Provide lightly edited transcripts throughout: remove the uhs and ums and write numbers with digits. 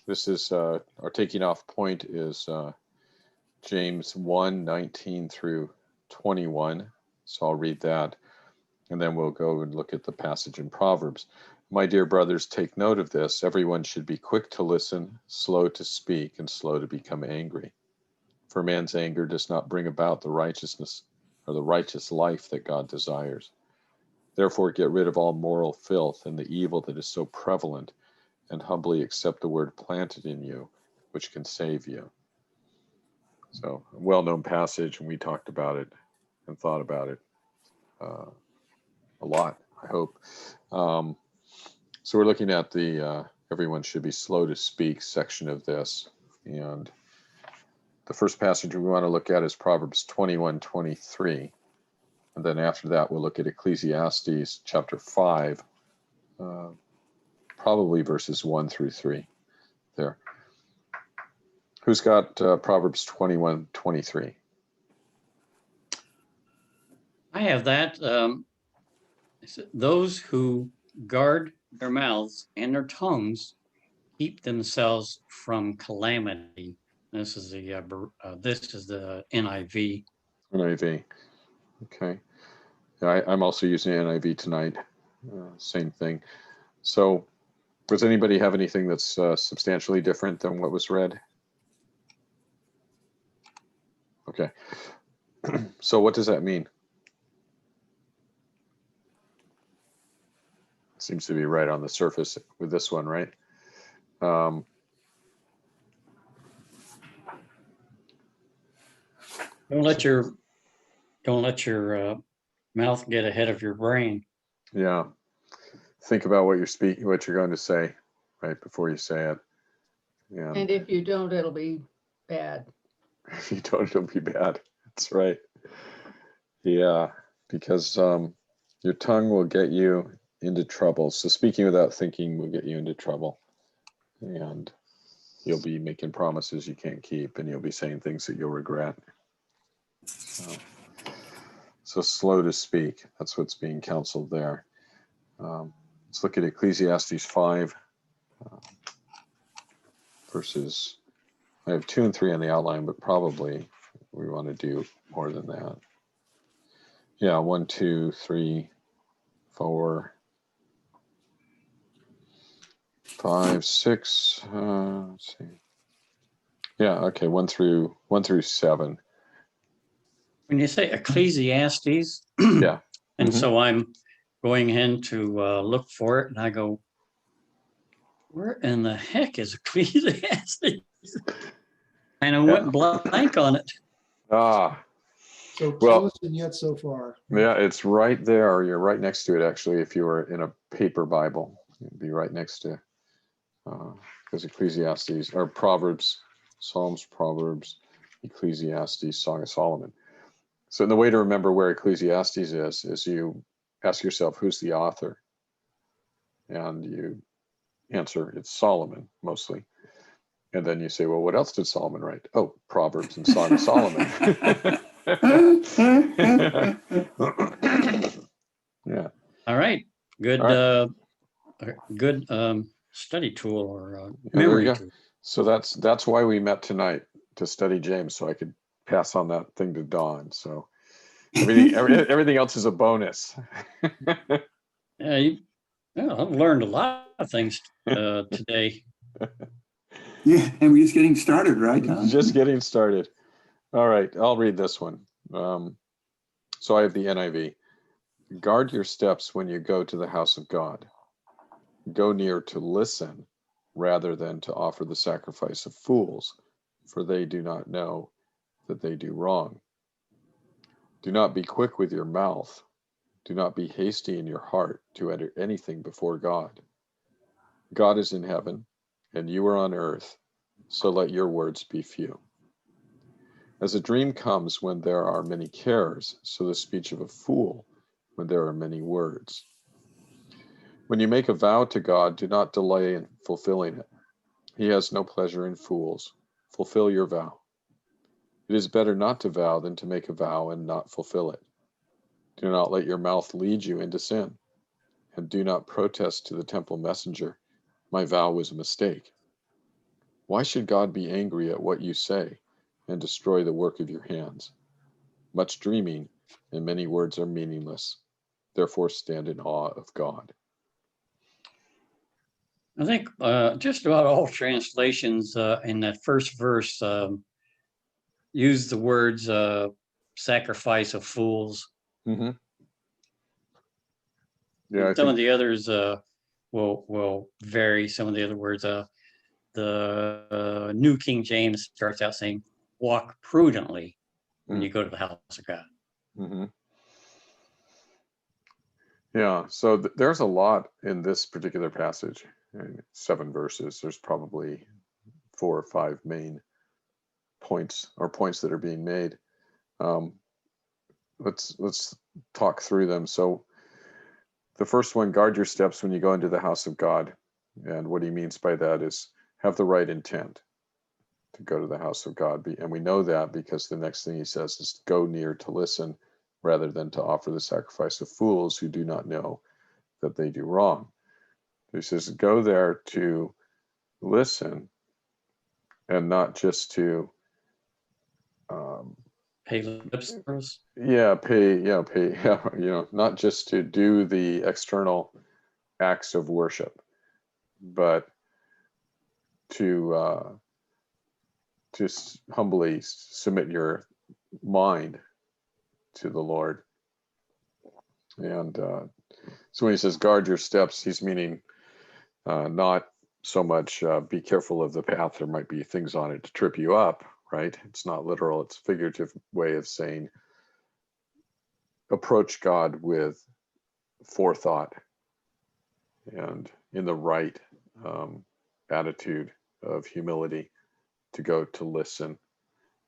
This is our taking off point is James 1:19 through 21. So I'll read that, and then we'll go and look at the passage in Proverbs. My dear brothers, take note of this. Everyone should be quick to listen, slow to speak, and slow to become angry. For man's anger does not bring about the righteousness or the righteous life that God desires. Therefore, get rid of all moral filth and the evil that is so prevalent, and humbly accept the word planted in you, which can save you. So, a well-known passage, and we talked about it and thought about it a lot, I hope. So we're looking at the everyone should be slow to speak section of this. And the first passage we want to look at is Proverbs 21:23. And then after that, we'll look at Ecclesiastes chapter 5, probably verses 1 through 3 there. Who's got Proverbs 21:23? I have that. Those who guard their mouths and their tongues keep themselves from calamity. This is the NIV. NIV. Okay. Yeah, I'm also using NIV tonight. Same thing. So, does anybody have anything that's substantially different than what was read? Okay. So, what does that mean? Seems to be right on the surface with this one, right? Don't let your mouth get ahead of your brain. Yeah. Think about what you're going to say, right, before you say it. And if you don't, it'll be bad. If you don't, it'll be bad. That's right. Yeah, because your tongue will get you into trouble. So speaking without thinking will get you into trouble. And you'll be making promises you can't keep, and you'll be saying things that you'll regret. So slow to speak. That's what's being counseled there. Let's look at Ecclesiastes 5, verses. I have 2 and 3 on the outline, but probably we want to do more than that. Yeah, 1, 2, 3, 4, 5, 6. Let's see. Yeah, okay, 1 through 7. When you say Ecclesiastes, yeah, and so I'm going in to look for it, and I go, where in the heck is Ecclesiastes? And I went blank on it. So close and yet so far. Yeah, it's right there. You're right next to it, actually. If you were in a paper Bible, it'd be right next to because Ecclesiastes or Proverbs, Psalms, Proverbs, Ecclesiastes, Song of Solomon. So the way to remember where Ecclesiastes is you ask yourself, who's the author? And you answer, it's Solomon, mostly. And then you say, well, what else did Solomon write? Oh, Proverbs and Song of Solomon. Yeah. All right. Good. All right. Good study tool or memory tool. So that's why we met tonight, to study James, so I could pass on that thing to Dawn. So everything else is a bonus. Yeah, I've learned a lot of things today. Yeah, and we're just getting started, right, Don? Just getting started. All right, I'll read this one. So I have the NIV. Guard your steps when you go to the house of God. Go near to listen rather than to offer the sacrifice of fools, for they do not know that they do wrong. Do not be quick with your mouth. Do not be hasty in your heart to enter anything before God. God is in heaven, and you are on earth, so let your words be few. As a dream comes when there are many cares, so the speech of a fool when there are many words. When you make a vow to God, do not delay in fulfilling it. He has no pleasure in fools. Fulfill your vow. It is better not to vow than to make a vow and not fulfill it. Do not let your mouth lead you into sin, and do not protest to the temple messenger My vow was a mistake. Why should God be angry at what you say and destroy the work of your hands? Much dreaming and many words are meaningless. Therefore stand in awe of God. I think just about all translations in that first verse use the words sacrifice of fools. Mm-hmm. Yeah, Some of the others will vary. Some of the other words, the New King James starts out saying, walk prudently when you go to the house of God. Mm-hmm. Yeah, so there's a lot in this particular passage. 7 verses. There's probably 4 or 5 main points that are being made. Let's talk through them. So the first one, guard your steps when you go into the house of God. And what he means by that is have the right intent to go to the house of God. And we know that because the next thing he says is go near to listen rather than to offer the sacrifice of fools who do not know that they do wrong. He says go there to listen and not just to pay lip service. Not just to do the external acts of worship, but to just humbly submit your mind to the Lord. And so when he says guard your steps, he's meaning not so much be careful of the path. There might be things on it to trip you up, right? It's not literal. It's a figurative way of saying approach God with forethought and in the right attitude of humility to go to listen.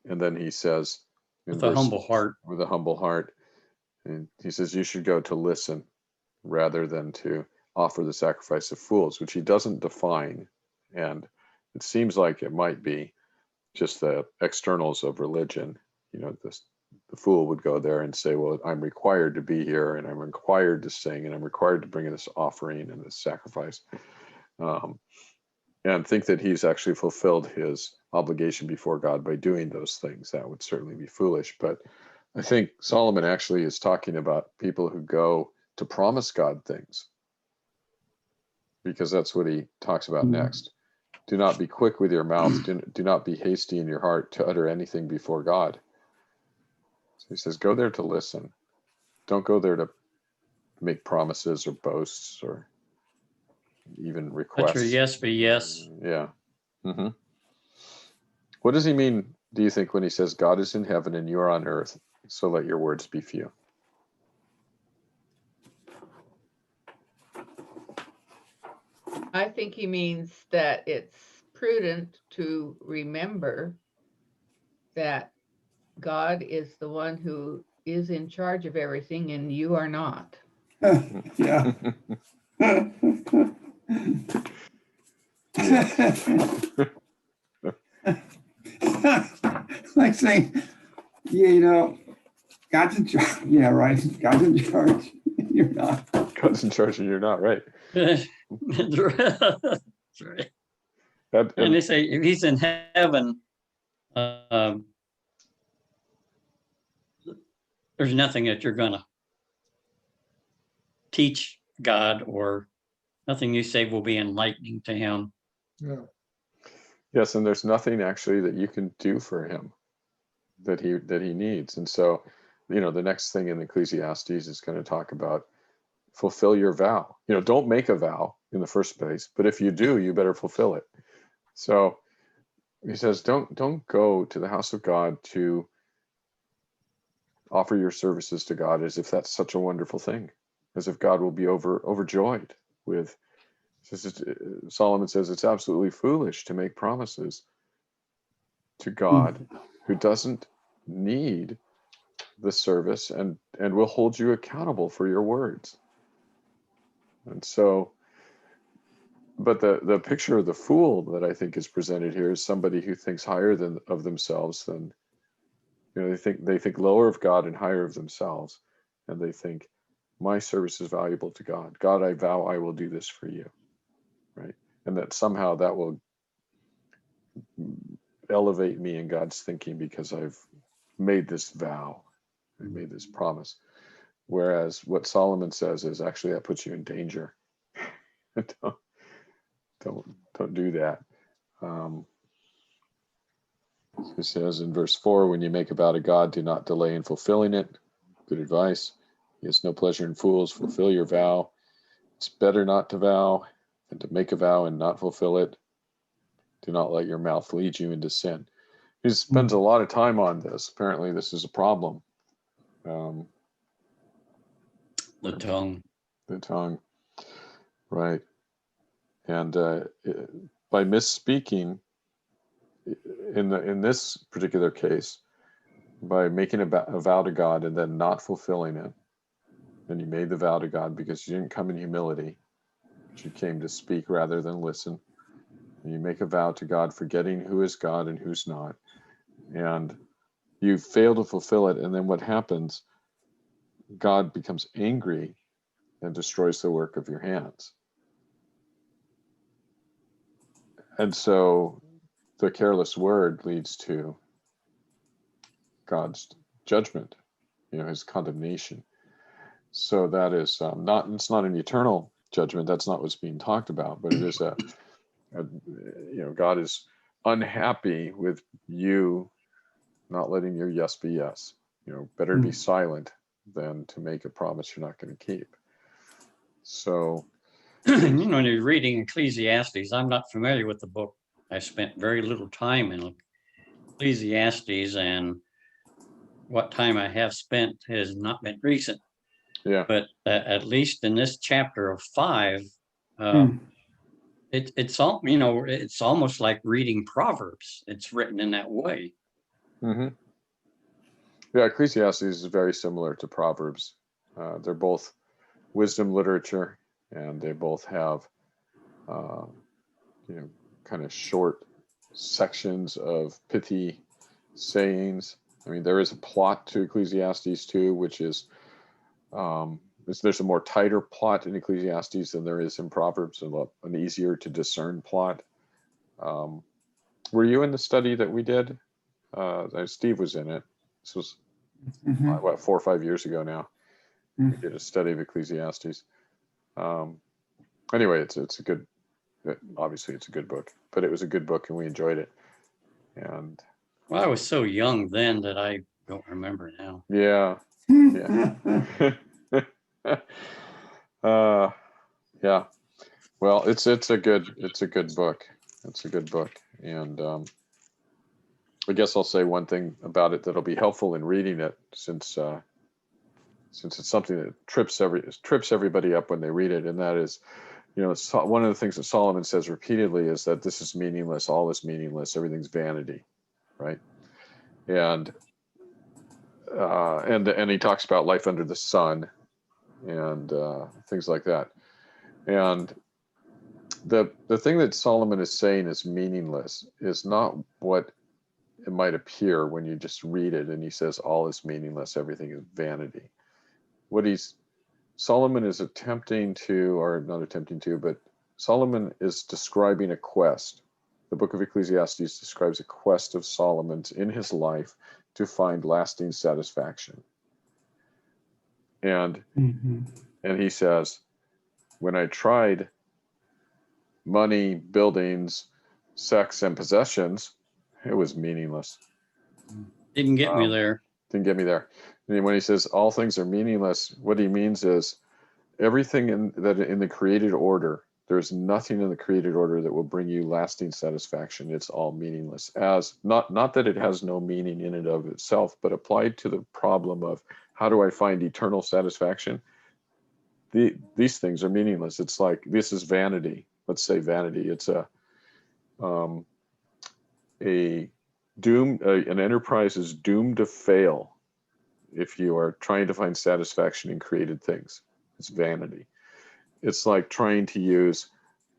And then he says with a humble heart. With a humble heart. And he says you should go to listen rather than to offer the sacrifice of fools, which he doesn't define. And it seems like it might be just the externals of religion. The fool would go there and say, well, I'm required to be here and I'm required to sing and I'm required to bring this offering and this sacrifice. And think that he's actually fulfilled his obligation before God by doing those things. That would certainly be foolish. But I think Solomon actually is talking about people who go to promise God things, because that's what he talks about next. Do not be quick with your mouth. Do not be hasty in your heart to utter anything before God. So he says, go there to listen. Don't go there to make promises or boasts or even requests. Let your yes be yes. Yeah. Mm-hmm. What does he mean, do you think, when he says God is in heaven and you are on earth, so let your words be few? I think he means that it's prudent to remember that God is the one who is in charge of everything and you are not. Yeah. Like saying, God's in charge. Yeah, right. God's in charge. You're not. God's in charge and you're not, right? That's right. And they say if he's in heaven, there's nothing that you're going to teach God, or nothing you say will be enlightening to him. Yeah. Yes, and there's nothing actually that you can do for him that he needs. And so, the next thing in Ecclesiastes is going to talk about fulfill your vow. Don't make a vow in the first place, but if you do, you better fulfill it. So he says, don't go to the house of God to offer your services to God as if that's such a wonderful thing, as if God will be overjoyed with. Solomon says it's absolutely foolish to make promises to God who doesn't need the service and will hold you accountable for your words. And so, but the picture of the fool that I think is presented here is somebody who thinks higher of themselves than, they think lower of God and higher of themselves, and they think my service is valuable to God. God, I vow I will do this for you, right? and that somehow that will elevate me in God's thinking because I've made this vow, I made this promise. Whereas what Solomon says is actually that puts you in danger. don't do that. He says in verse 4, when you make a vow to God, do not delay in fulfilling it. Good advice. He has no pleasure in fools. Fulfill your vow. It's better not to vow than to make a vow and not fulfill it. Do not let your mouth lead you into sin. He spends a lot of time on this. Apparently, this is a problem. The tongue. The tongue, right? And by misspeaking, in this particular case, by making a vow to God and then not fulfilling it, and you made the vow to God because you didn't come in humility, but you came to speak rather than listen. And you make a vow to God, forgetting who is God and who's not, and you fail to fulfill it. And then what happens? God becomes angry and destroys the work of your hands. And so the careless word leads to God's judgment, his condemnation. So that is it's not an eternal judgment. That's not what's being talked about, but it is God is unhappy with you not letting your yes be yes. Better to be silent than to make a promise you're not going to keep. So, When you're reading Ecclesiastes, I'm not familiar with the book. I spent very little time in Ecclesiastes, and what time I have spent has not been recent. Yeah. But at least in this chapter of 5, it's all, it's almost like reading Proverbs. It's written in that way. Mm-hmm. Yeah, Ecclesiastes is very similar to Proverbs. They're both wisdom literature, and they both have, kind of short sections of pithy sayings. I mean, there is a plot to Ecclesiastes too, which is there's a more tighter plot in Ecclesiastes than there is in Proverbs, an easier to discern plot. Were you in the study that we did? Steve was in it. This was 4 or 5 years ago now. We did a study of Ecclesiastes. Anyway, it's a good. Obviously, it's a good book, but it was a good book, and we enjoyed it. And well, I was so young then that I don't remember now. Yeah. Yeah. Well, it's a good book. It's a good book, and I guess I'll say one thing about it that'll be helpful in reading it, since it's something that trips everybody up when they read it, and that is, one of the things that Solomon says repeatedly is that this is meaningless, all is meaningless, everything's vanity, right? And he talks about life under the sun and things like that. And the thing that Solomon is saying is meaningless is not what it might appear when you just read it and he says all is meaningless, everything is vanity. Solomon is attempting to, or not attempting to, but Solomon is describing a quest. The book of Ecclesiastes describes a quest of Solomon's in his life to find lasting satisfaction. And he says, when I tried money, buildings, sex, and possessions, it was meaningless. Didn't get me there. Didn't get me there. And when he says all things are meaningless, what he means is everything in the created order, there's nothing in the created order that will bring you lasting satisfaction. It's all meaningless. As not that it has no meaning in and of itself, but applied to the problem of how do I find eternal satisfaction? These things are meaningless. It's like, this is vanity. Let's say vanity. It's an enterprise is doomed to fail if you are trying to find satisfaction in created things. It's vanity. It's like trying to use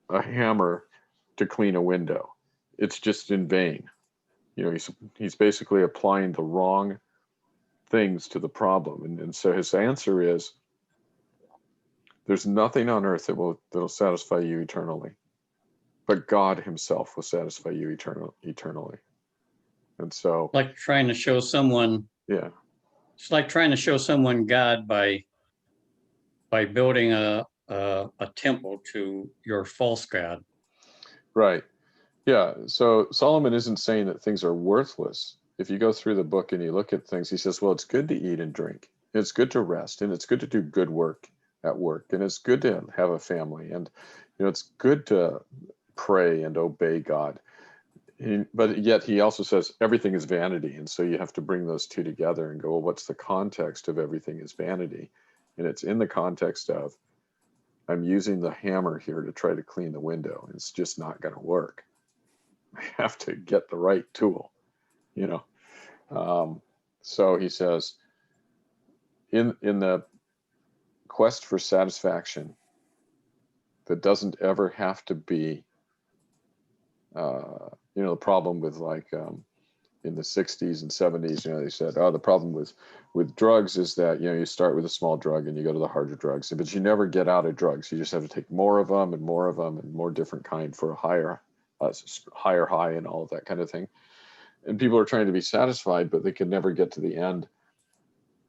a hammer to clean a window. It's just in vain. He's basically applying the wrong things to the problem. And so his answer is, there's nothing on earth that'll satisfy you eternally but God himself will satisfy you eternally. And so, Like trying to show someone, yeah, it's like trying to show someone God by building a temple to your false God. right. Yeah. So Solomon isn't saying that things are worthless. If you go through the book and you look at things, he says, well, it's good to eat and drink. It's good to rest, and it's good to do good work at work, and it's good to have a family, and it's good to pray and obey God. But yet he also says everything is vanity, and so you have to bring those two together and go, well, what's the context of everything is vanity? And it's in the context of, I'm using the hammer here to try to clean the window, and it's just not going to work. I have to get the right tool, so he says, in the quest for satisfaction that doesn't ever have to be, the problem with in the 60s and 70s, they said, oh, the problem with drugs is that, you start with a small drug and you go to the harder drugs, but you never get out of drugs. You just have to take more of them and more of them and more different kind for a higher high and all of that kind of thing. And people are trying to be satisfied, but they could never get to the end.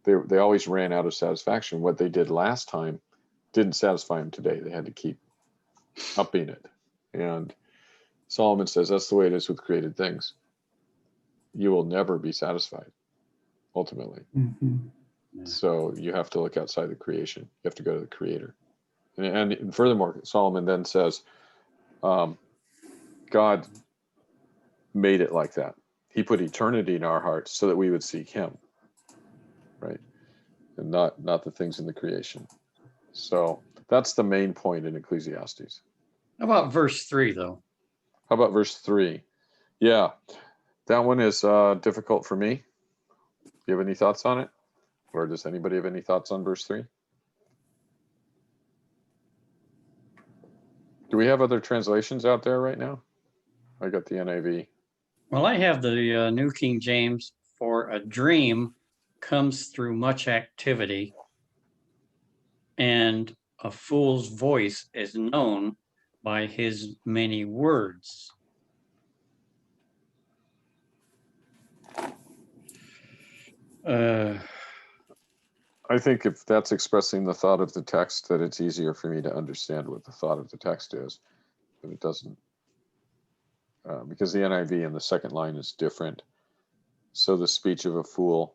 They always ran out of satisfaction. What they did last time didn't satisfy them today. They had to keep upping it. And Solomon says that's the way it is with created things. You will never be satisfied, ultimately. Mm-hmm. So you have to look outside the creation. You have to go to the Creator. And furthermore, Solomon then says, God made it like that. He put eternity in our hearts so that we would seek Him, right? And not the things in the creation. So that's the main point in Ecclesiastes. How about verse 3, though? How about verse 3? Yeah, that one is difficult for me. Do you have any thoughts on it? Or does anybody have any thoughts on verse 3? Do we have other translations out there right now? I got the NIV. Well, I have the New King James. For a dream comes through much activity, and a fool's voice is known by his many words. I think if that's expressing the thought of the text, that it's easier for me to understand what the thought of the text is. But it doesn't, because the NIV in the second line is different. So the speech of a fool,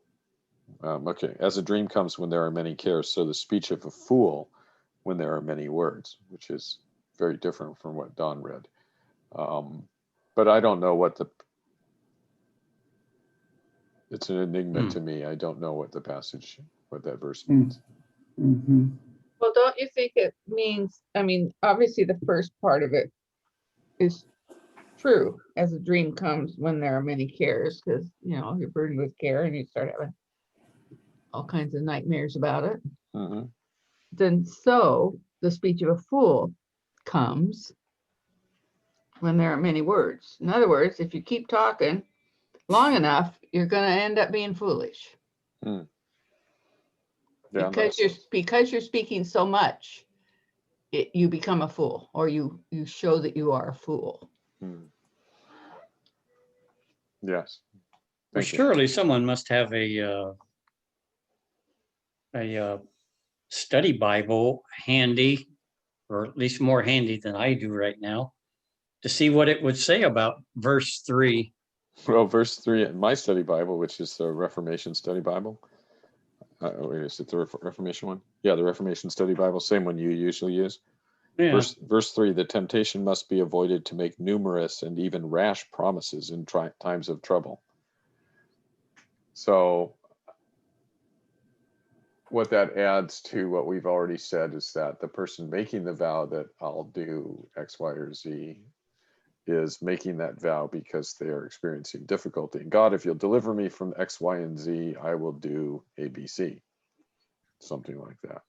okay, as a dream comes when there are many cares, so the speech of a fool when there are many words, which is very different from what Don read. But I don't know it's an enigma to me. I don't know what that verse means. Mm-hmm. Well, don't you think it means, obviously the first part of it is true. As a dream comes when there are many cares, because, you're burdened with care and you start having all kinds of nightmares about it. Mm-hmm. Then so the speech of a fool comes when there are many words. In other words, if you keep talking long enough, you're going to end up being foolish. Mm. Yeah, because you're speaking so much, you become a fool, or you show that you are a fool. Yes. Well, surely someone must have a study Bible handy, or at least more handy than I do right now, to see what it would say about verse 3. Well, verse 3 in my study Bible, which is the Reformation Study Bible. Is it the Reformation one? Yeah, the Reformation Study Bible, same one you usually use. Yeah. Verse 3, the temptation must be avoided to make numerous and even rash promises in times of trouble. So what that adds to what we've already said is that the person making the vow that I'll do X, Y, or Z is making that vow because they are experiencing difficulty. God, if you'll deliver me from X, Y, and Z, I will do A, B, C. Something like that.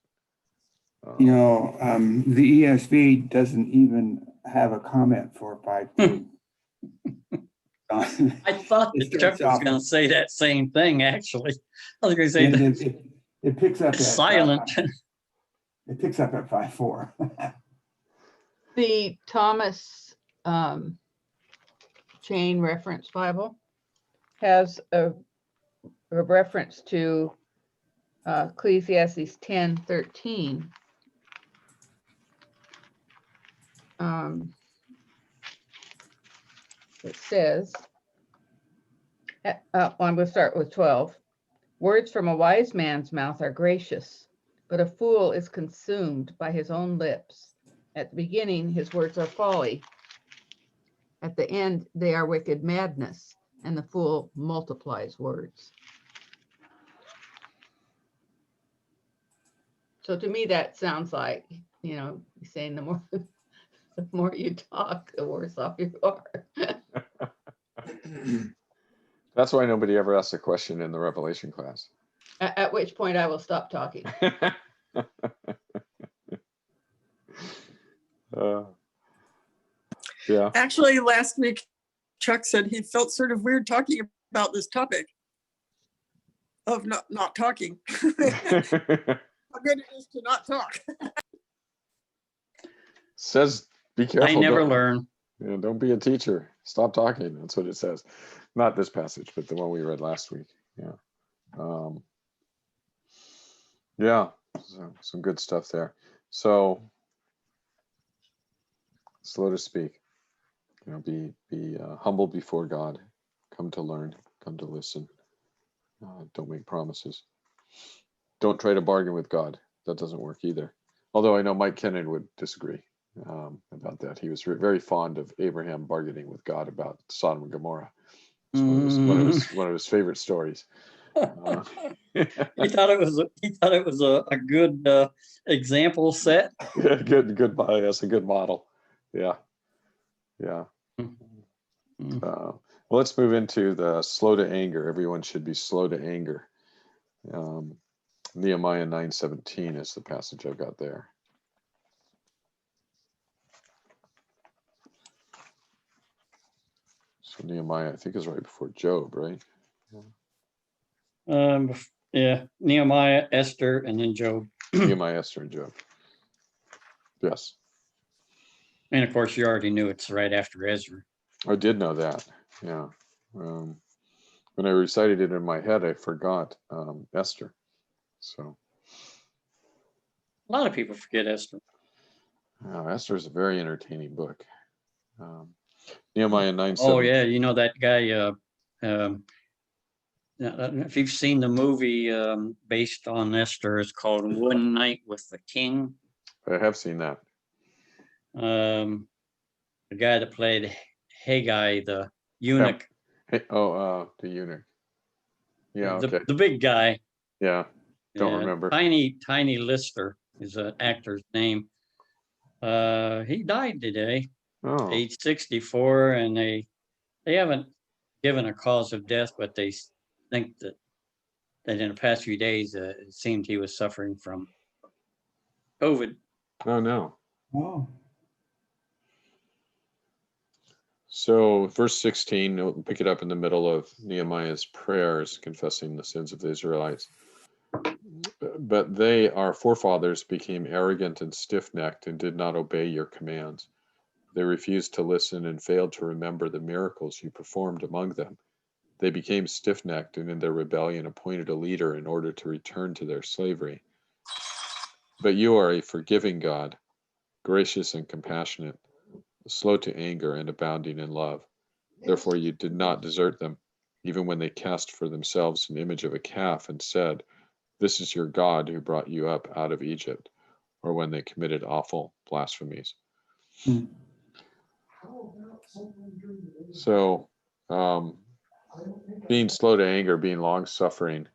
The ESV doesn't even have a comment for 5:2. I thought that Chuck was going to say that same thing, actually. I was going to say that it picks up it's at silent. It picks up at 5:4. The Thomas Chain Reference Bible has a reference to Ecclesiastes 10:13. It says, I'm going to start with 12. Words from a wise man's mouth are gracious, but a fool is consumed by his own lips. At the beginning, his words are folly. At the end, they are wicked madness, and the fool multiplies words. So to me, that sounds like, you're saying the more you talk, the worse off you are. That's why nobody ever asks a question in the Revelation class. At which point I will stop talking. Yeah. Actually, last week, Chuck said he felt sort of weird talking about this topic of not talking. How good it is to not talk. Says, be careful. I never don't- learn. Don't be a teacher. Stop talking. That's what it says. Not this passage, but the one we read last week. Yeah. Yeah. So, some good stuff there. So, slow to speak. Be humble before God. Come to learn. Come to listen. Don't make promises. Don't try to bargain with God. That doesn't work either. Although I know Mike Kennan would disagree about that. He was very fond of Abraham bargaining with God about Sodom and Gomorrah. It's one of his favorite stories. He thought it was a good example set. good. That's a good model. Yeah. Mhm. Well, let's move into the slow to anger. Everyone should be slow to anger. Nehemiah 9:17 is the passage I've got there. So Nehemiah, I think, is right before Job, right? Yeah, Nehemiah, Esther, and then Job. Nehemiah, Esther, and Job. Yes, And of course, you already knew it's right after Ezra. I did know that. Yeah. When I recited it in my head, I forgot Esther. So A lot of people forget Esther. Esther is a very entertaining book. Nehemiah 9:17. Oh yeah, you know that guy. I don't know if you've seen the movie based on Esther, it's called One Night with the King. I have seen that. The guy that played Haggai, the eunuch, Hey, the eunuch. Yeah. the, Okay. the big guy. Yeah. Don't remember. Tiny Lister is an actor's name. He died today, Oh. age 64, and they haven't given a cause of death, but they think that in the past few days it seemed he was suffering from COVID. Oh no. Oh, So verse 16, we'll pick it up in the middle of Nehemiah's prayers, confessing the sins of the Israelites. But they, our forefathers, became arrogant and stiff-necked and did not obey your commands. They refused to listen and failed to remember the miracles you performed among them. They became stiff-necked and in their rebellion appointed a leader in order to return to their slavery. But you are a forgiving God, gracious and compassionate, slow to anger and abounding in love. Therefore you did not desert them, even when they cast for themselves an image of a calf and said, "This is your God who brought you up out of Egypt," or when they committed awful blasphemies. So, being slow to anger, being long-suffering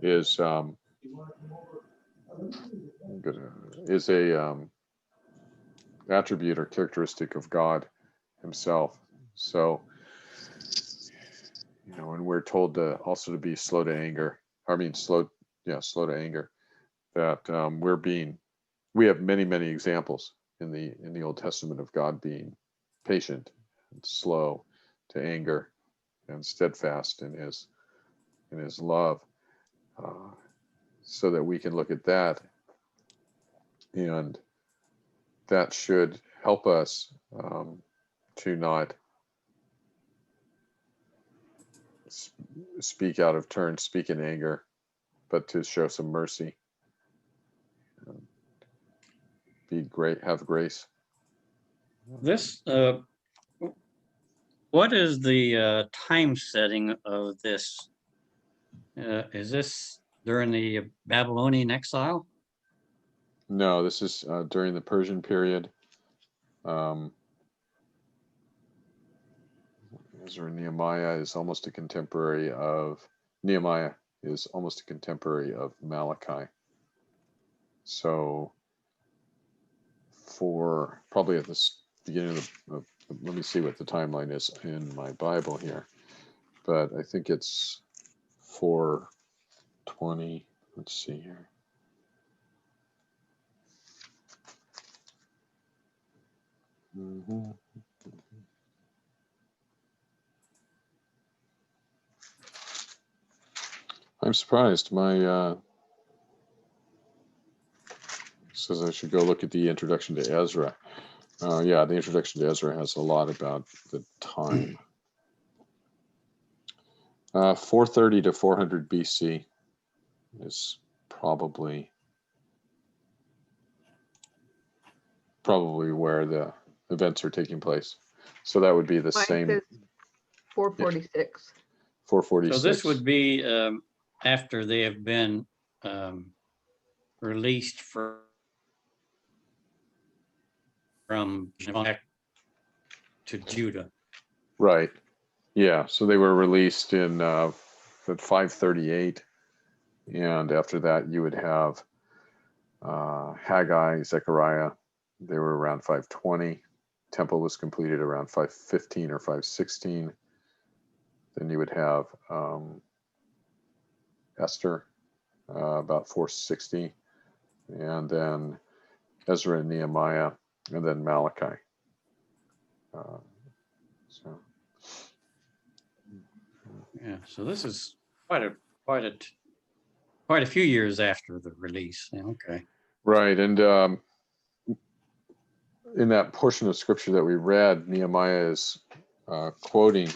is a attribute or characteristic of God himself. So, when we're told to also to be slow to anger, slow to anger, that we have many examples in the Old Testament of God being patient and slow to anger and steadfast in his love, so that we can look at that, and that should help us to not speak out of turn, speak in anger, but to show some mercy. Be great, have grace. This, what is the time setting of this? Is this during the Babylonian exile? No, this is during the Persian period. Ezra Nehemiah is almost a contemporary of Malachi. So for probably at the beginning of let me see what the timeline is in my Bible here, but I think it's 420. Let's see here. I'm surprised. My says I should go look at the introduction to Ezra. Yeah, the introduction to Ezra has a lot about the time. 430 to 400 BC is probably where the events are taking place. So that would be the Mine same. says 446. 446. So this would be after they have been released from back to Judah. Right. Yeah. So they were released in at 538, and after that you would have Haggai, Zechariah. They were around 520. Temple was completed around 515 or 516. Then you would have Esther about 460, and then Ezra and Nehemiah, and then Malachi. Yeah. So this is quite a few years after the release. Yeah, okay. Right, and in that portion of scripture that we read, Nehemiah is quoting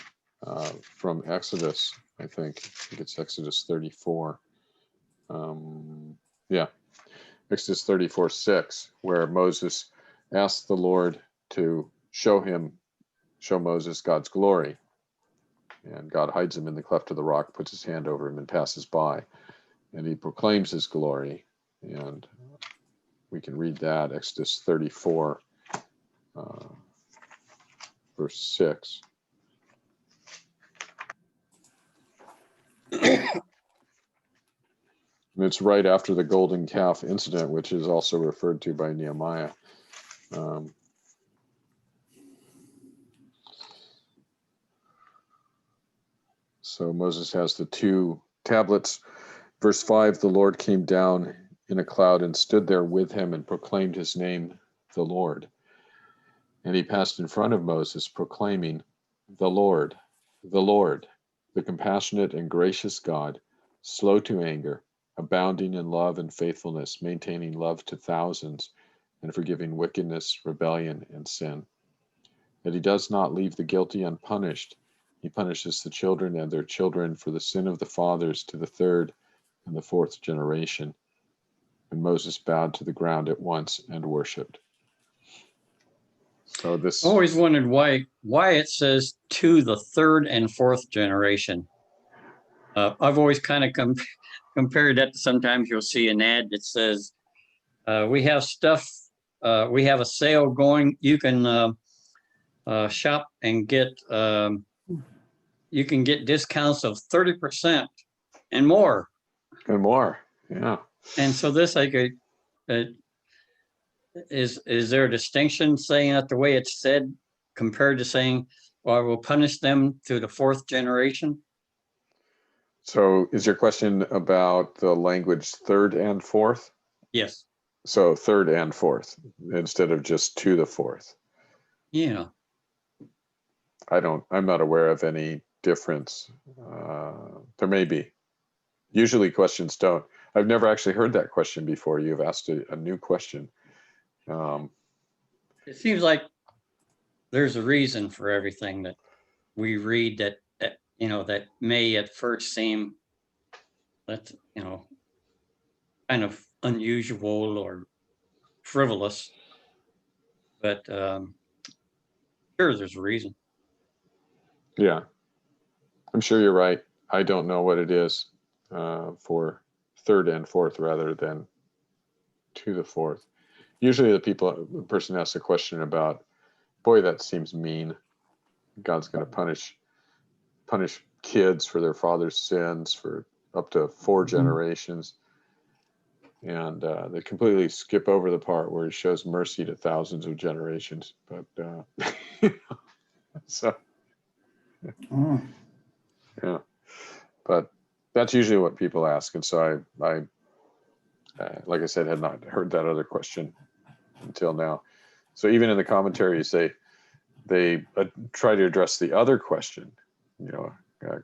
from Exodus. I think it's Exodus 34. Yeah, Exodus 34:6, where Moses asked the Lord to show Moses God's glory. And God hides him in the cleft of the rock, puts his hand over him and passes by. And he proclaims his glory. And we can read that, Exodus 34, verse 6. And it's right after the golden calf incident, which is also referred to by Nehemiah. So Moses has the two tablets. Verse 5, the Lord came down in a cloud and stood there with him and proclaimed his name, the Lord. And he passed in front of Moses, proclaiming, the Lord, the compassionate and gracious God, slow to anger, abounding in love and faithfulness, maintaining love to thousands, and forgiving wickedness, rebellion, and sin. That he does not leave the guilty unpunished. He punishes the children and their children for the sin of the fathers to the third and the fourth generation. And Moses bowed to the ground at once and worshipped. So this. I always wondered why it says to the third and fourth generation. I've always kind of compared that to sometimes you'll see an ad that says, we have stuff, we have a sale going, you can shop and get, you can get discounts of 30% and more. And more, yeah. And so this, is there a distinction saying that the way it's said compared to saying, well, I will punish them to the fourth generation? So is your question about the language third and fourth? Yes. So third and fourth instead of just to the fourth. Yeah. I'm not aware of any difference. There may be. Usually questions don't. I've never actually heard that question before. You've asked a new question. It seems like there's a reason for everything that we read that that may at first seem that, kind of unusual or frivolous, but sure, there's a reason. Yeah, I'm sure you're right. I don't know what it is for third and fourth rather than to the fourth. Usually the person asks a question about, boy, that seems mean. God's going to punish kids for their father's sins for up to 4 generations. And they completely skip over the part where he shows mercy to thousands of generations. But so, Oh, yeah, but that's usually what people ask. And so I like I said, had not heard that other question until now. So even in the commentary, they try to address the other question.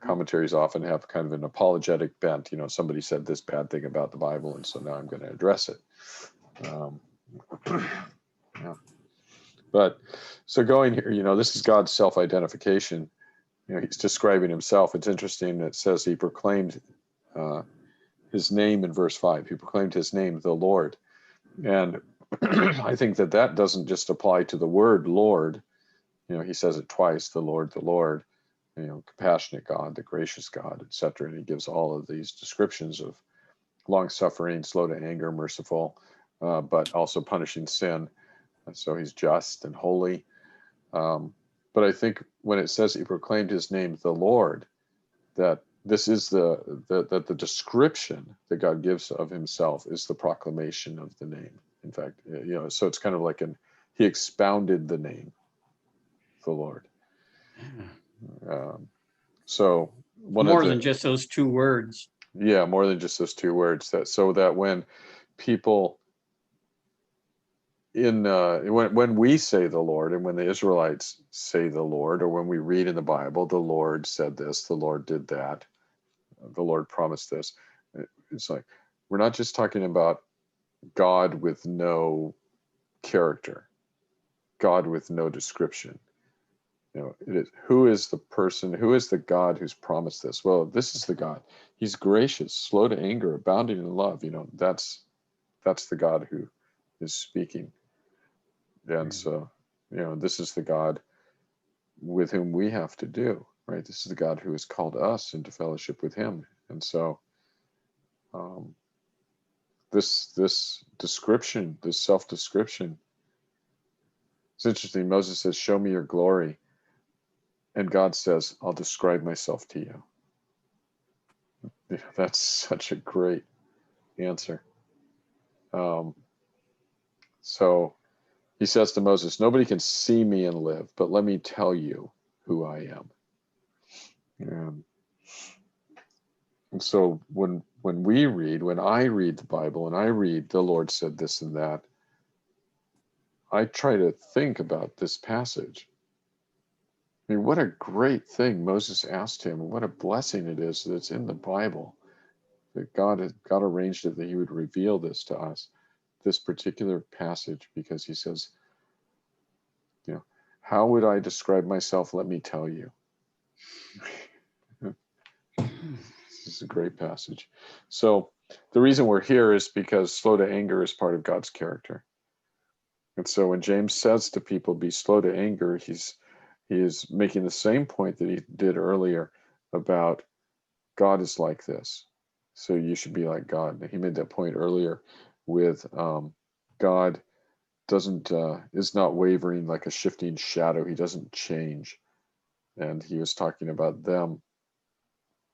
Commentaries often have kind of an apologetic bent. Somebody said this bad thing about the Bible, and so now I'm going to address it. Yeah. But so going here, this is God's self-identification. He's describing himself. It's interesting. It says he proclaimed his name in verse 5. He proclaimed his name, the Lord. And I think that doesn't just apply to the word Lord. He says it twice, the Lord, compassionate God, the gracious God, etc. And he gives all of these descriptions of long-suffering, slow to anger, merciful, but also punishing sin. And so he's just and holy. But I think when it says he proclaimed his name, the Lord, that this is the description that God gives of himself is the proclamation of the name. In fact, so it's kind of like he expounded the name, the Lord. So more than just those 2 words. Yeah, more than just those 2 words. That when people when we say the Lord, and when the Israelites say the Lord, or when we read in the Bible, the Lord said this, the Lord did that, the Lord promised this. It's like we're not just talking about God with no character, God with no description. It is, who is the person, who is the God who's promised this? Well, this is the God. He's gracious, slow to anger, abounding in love. That's the God who is speaking. And so, this is the God with whom we have to do, right? This is the God who has called us into fellowship with him. And so this description, this self-description, it's interesting. Moses says, show me your glory. And God says, I'll describe myself to you. That's such a great answer. So he says to Moses, nobody can see me and live, but let me tell you who I am. And so when I read the Bible and I read the Lord said this and that, I try to think about this passage. I mean, what a great thing Moses asked him, and what a blessing it is that it's in the Bible, that God arranged it that he would reveal this to us, this particular passage, because he says, how would I describe myself? Let me tell you. This is a great passage. So the reason we're here is because slow to anger is part of God's character. And so when James says to people, be slow to anger, he is making the same point that he did earlier about God is like this. So you should be like God. He made that point earlier with God is not wavering like a shifting shadow. He doesn't change. And he was talking about them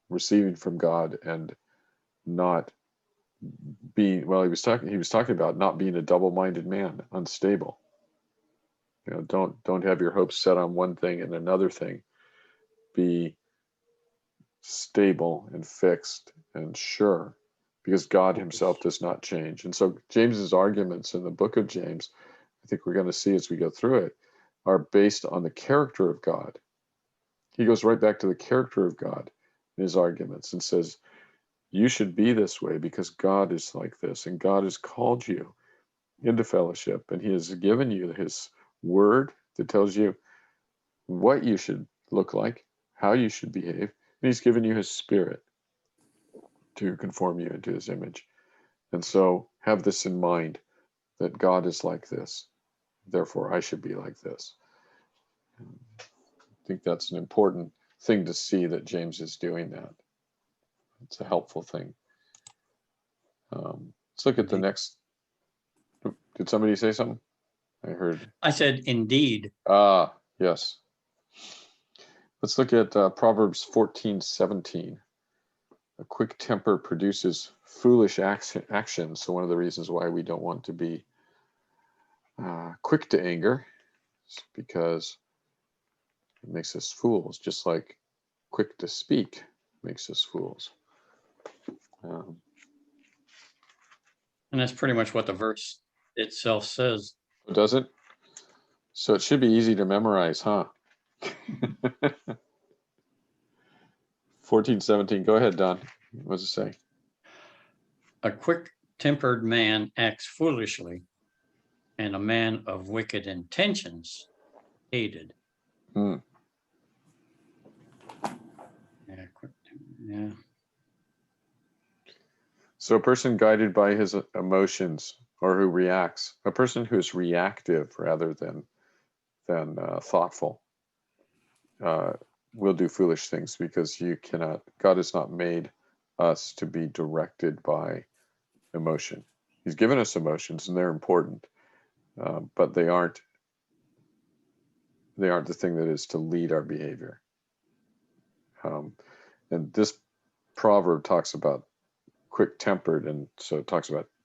receiving from God and not being, he was talking about not being a double-minded man, unstable. Don't have your hopes set on one thing and another thing. Be stable and fixed and sure, because God himself does not change. And so James's arguments in the book of James, I think we're going to see as we go through it, are based on the character of God. He goes right back to the character of God in his arguments and says, you should be this way because God is like this, and God has called you into fellowship, and he has given you his word that tells you what you should look like, how you should behave. And he's given you his spirit to conform you into his image. And so have this in mind, that God is like this. Therefore, I should be like this. I think that's an important thing to see, that James is doing that. It's a helpful thing. Let's look at the next. Did somebody say something? I heard. I said, indeed. Ah, yes. Let's look at Proverbs 14:17. A quick temper produces foolish action. So one of the reasons why we don't want to be quick to anger is because it makes us fools, just like quick to speak makes us fools. And that's pretty much what the verse itself says. Does it? So it should be easy to memorize, huh? 14:17. Go ahead, Don. What does it say? A quick-tempered man acts foolishly, and a man of wicked intentions hated. Hmm. Yeah. So a person guided by his emotions, or who reacts, a person who's reactive rather than thoughtful, will do foolish things, because God has not made us to be directed by emotion. He's given us emotions, and they're important, but they aren't the thing that is to lead our behavior. And this proverb talks about quick-tempered, and so it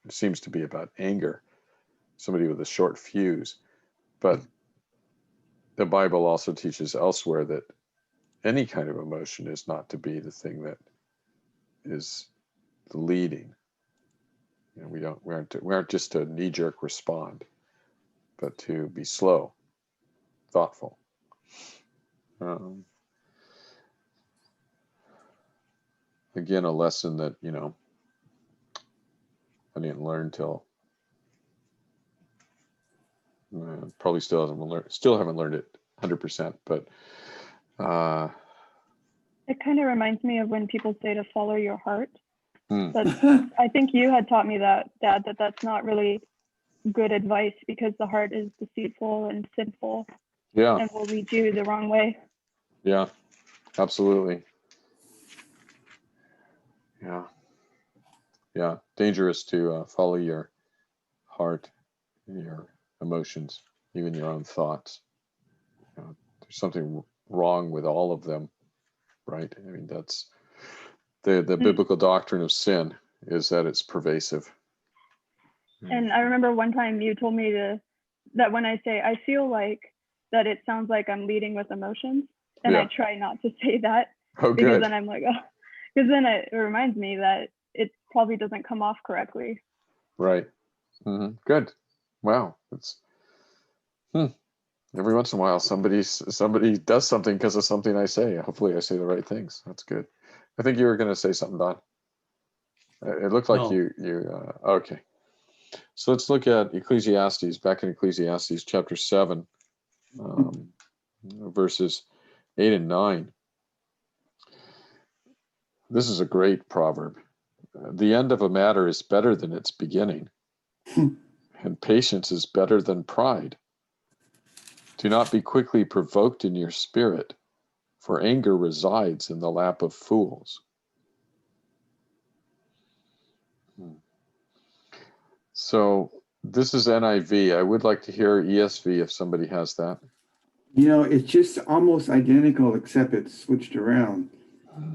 seems to be about anger, somebody with a short fuse. But the Bible also teaches elsewhere that any kind of emotion is not to be the thing that is the leading. You know, we aren't just to knee-jerk respond, but to be slow, thoughtful. Again, a lesson that, I didn't learn till probably still haven't learned it 100%, but it kind of reminds me of when people say to follow your heart. But Yeah. I think you had taught me that, Dad, that's not really good advice, because the heart is deceitful and sinful and will lead you the wrong way. Yeah, absolutely. Yeah. Dangerous to follow your heart, your emotions, even your own thoughts. There's something wrong with all of them, right? I mean, that's the biblical doctrine of sin, is that it's pervasive. And I remember one time you told me that when I say, I feel like, that it sounds like I'm leading with emotions. And I try not to say that, Oh, because good. then I'm like, oh, because then it reminds me that it probably doesn't come off correctly. Right. Good. Wow. It's every once in a while somebody does something because of something I say. Hopefully I say the right things. That's good. I think you were going to say something, Don. It looked like No. you okay. So let's look at Ecclesiastes, back in Ecclesiastes chapter 7, verses 8 and 9. This is a great proverb. The end of a matter is better than its beginning, and patience is better than pride. Do not be quickly provoked in your spirit, for anger resides in the lap of fools. So this is NIV. I would like to hear ESV if somebody has that. It's just almost identical, except it's switched around.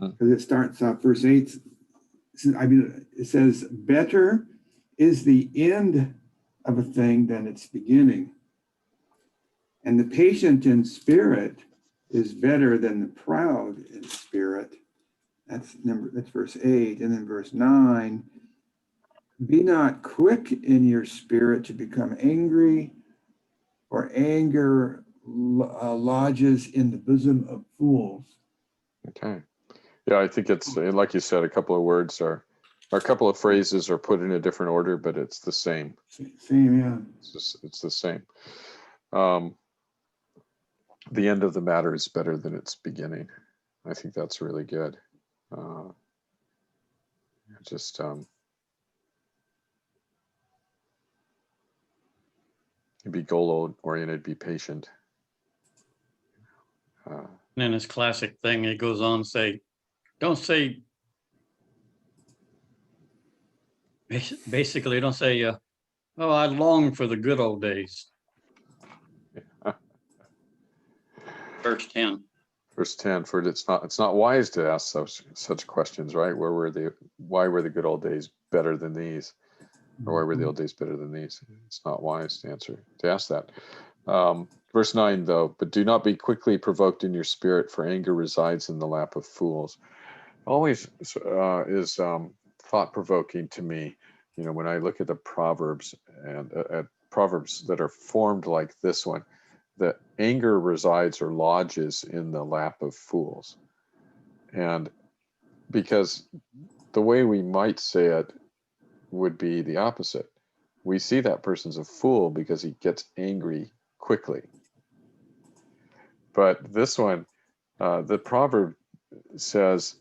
Because it starts off, verse 8, it says, better is the end of a thing than its beginning. And the patient in spirit is better than the proud in spirit. That's verse 8. And then verse 9, be not quick in your spirit to become angry, or anger lodges in the bosom of fools. Okay. Yeah, I think it's, like you said, a couple of words or a couple of phrases are put in a different order, but it's the same. Same, yeah. It's the same. the end of the matter is better than its beginning. I think that's really good. Just be goal oriented, be patient. And then his classic thing, he goes on to say, don't say, basically, don't say, oh, I long for the good old days. Verse 10. Verse 10, for it's not wise to ask such questions, right? Why were the good old days better than these? Or why were the old days better than these? It's not wise to ask that. Verse 9, though, but do not be quickly provoked in your spirit, for anger resides in the lap of fools. Always is thought-provoking to me, when I look at the Proverbs and at Proverbs that are formed like this one, that anger resides or lodges in the lap of fools. And because the way we might say it would be the opposite. We see that person's a fool because he gets angry quickly. But this one, the proverb says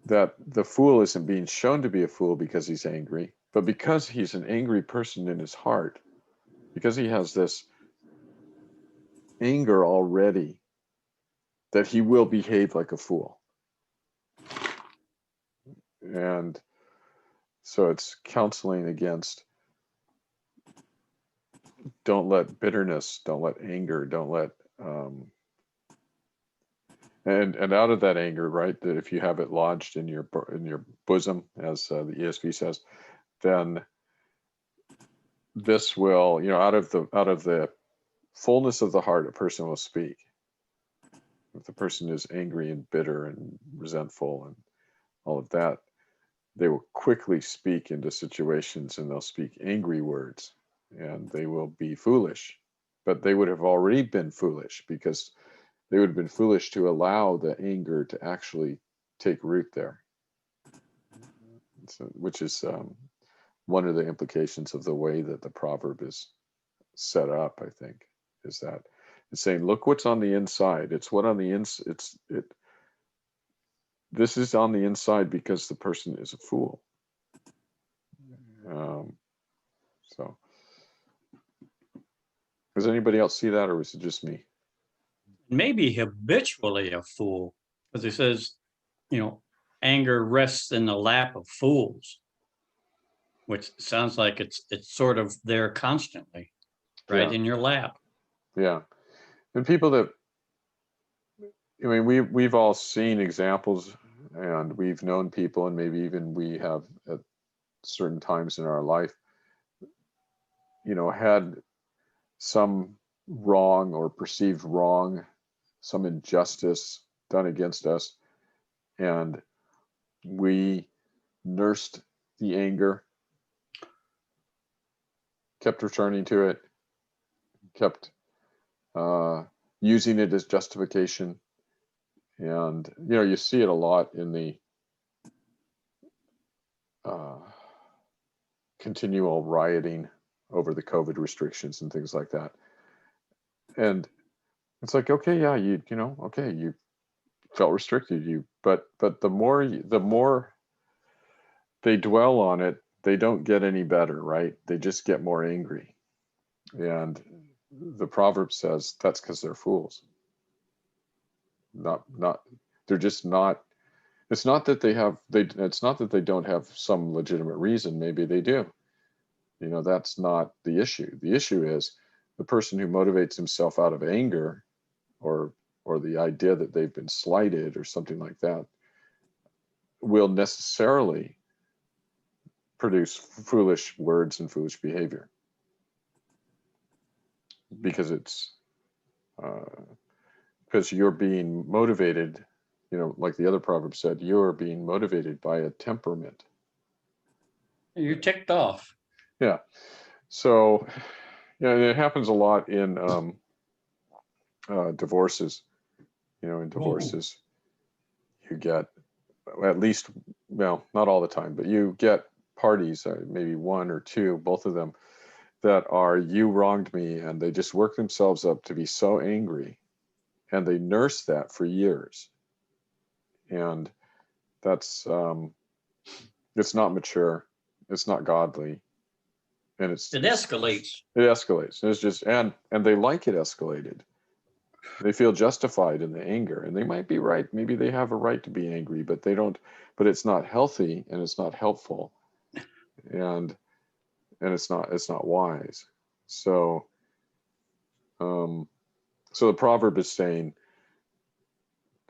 that the fool isn't being shown to be a fool because he's angry, but because he's an angry person in his heart, because he has this anger already, that he will behave like a fool. And so it's counseling against, don't let bitterness, don't let anger, don't let and out of that anger, right, that if you have it lodged in your bosom, as the ESV says, then this will, out of the fullness of the heart, a person will speak. If the person is angry and bitter and resentful and all of that, they will quickly speak into situations, and they'll speak angry words, and they will be foolish. But they would have already been foolish because they would have been foolish to allow the anger to actually take root there. So, which is one of the implications of the way that the proverb is set up, I think, is that it's saying, look what's on the inside. It's what on the inside, this is on the inside because the person is a fool. So does anybody else see that, or was it just me? Maybe habitually a fool, because it says, anger rests in the lap of fools, which sounds like it's sort of there constantly, right in your lap. Yeah. And people that, we've all seen examples, and we've known people, and maybe even we have at certain times in our life, had some wrong or perceived wrong, some injustice done against us, and we nursed the anger, kept returning to it, kept using it as justification. And you see it a lot in the continual rioting over the COVID restrictions and things like that. And it's like, okay, yeah, you felt restricted, but the more they dwell on it, they don't get any better, right? They just get more angry. And the proverb says that's because they're fools. They're just not. It's not that it's not that they don't have some legitimate reason. Maybe they do. That's not the issue. The issue is the person who motivates himself out of anger, or the idea that they've been slighted or something like that, will necessarily produce foolish words and foolish behavior, because because you're being motivated, like the other proverb said, you're being motivated by a temperament. You're ticked off. Yeah. So, and it happens a lot in divorces. In divorces, you get at least, well, not all the time, but you get parties, maybe one or two, both of them, that are, you wronged me, and they just work themselves up to be so angry, and they nurse that for years. And that's, it's not mature, it's not godly, and It escalates. It escalates. And it's just, and they like it escalated. They feel justified in the anger, and they might be right. Maybe they have a right to be angry, but they don't, but it's not healthy, and it's not helpful, and it's not wise. So, so the proverb is saying,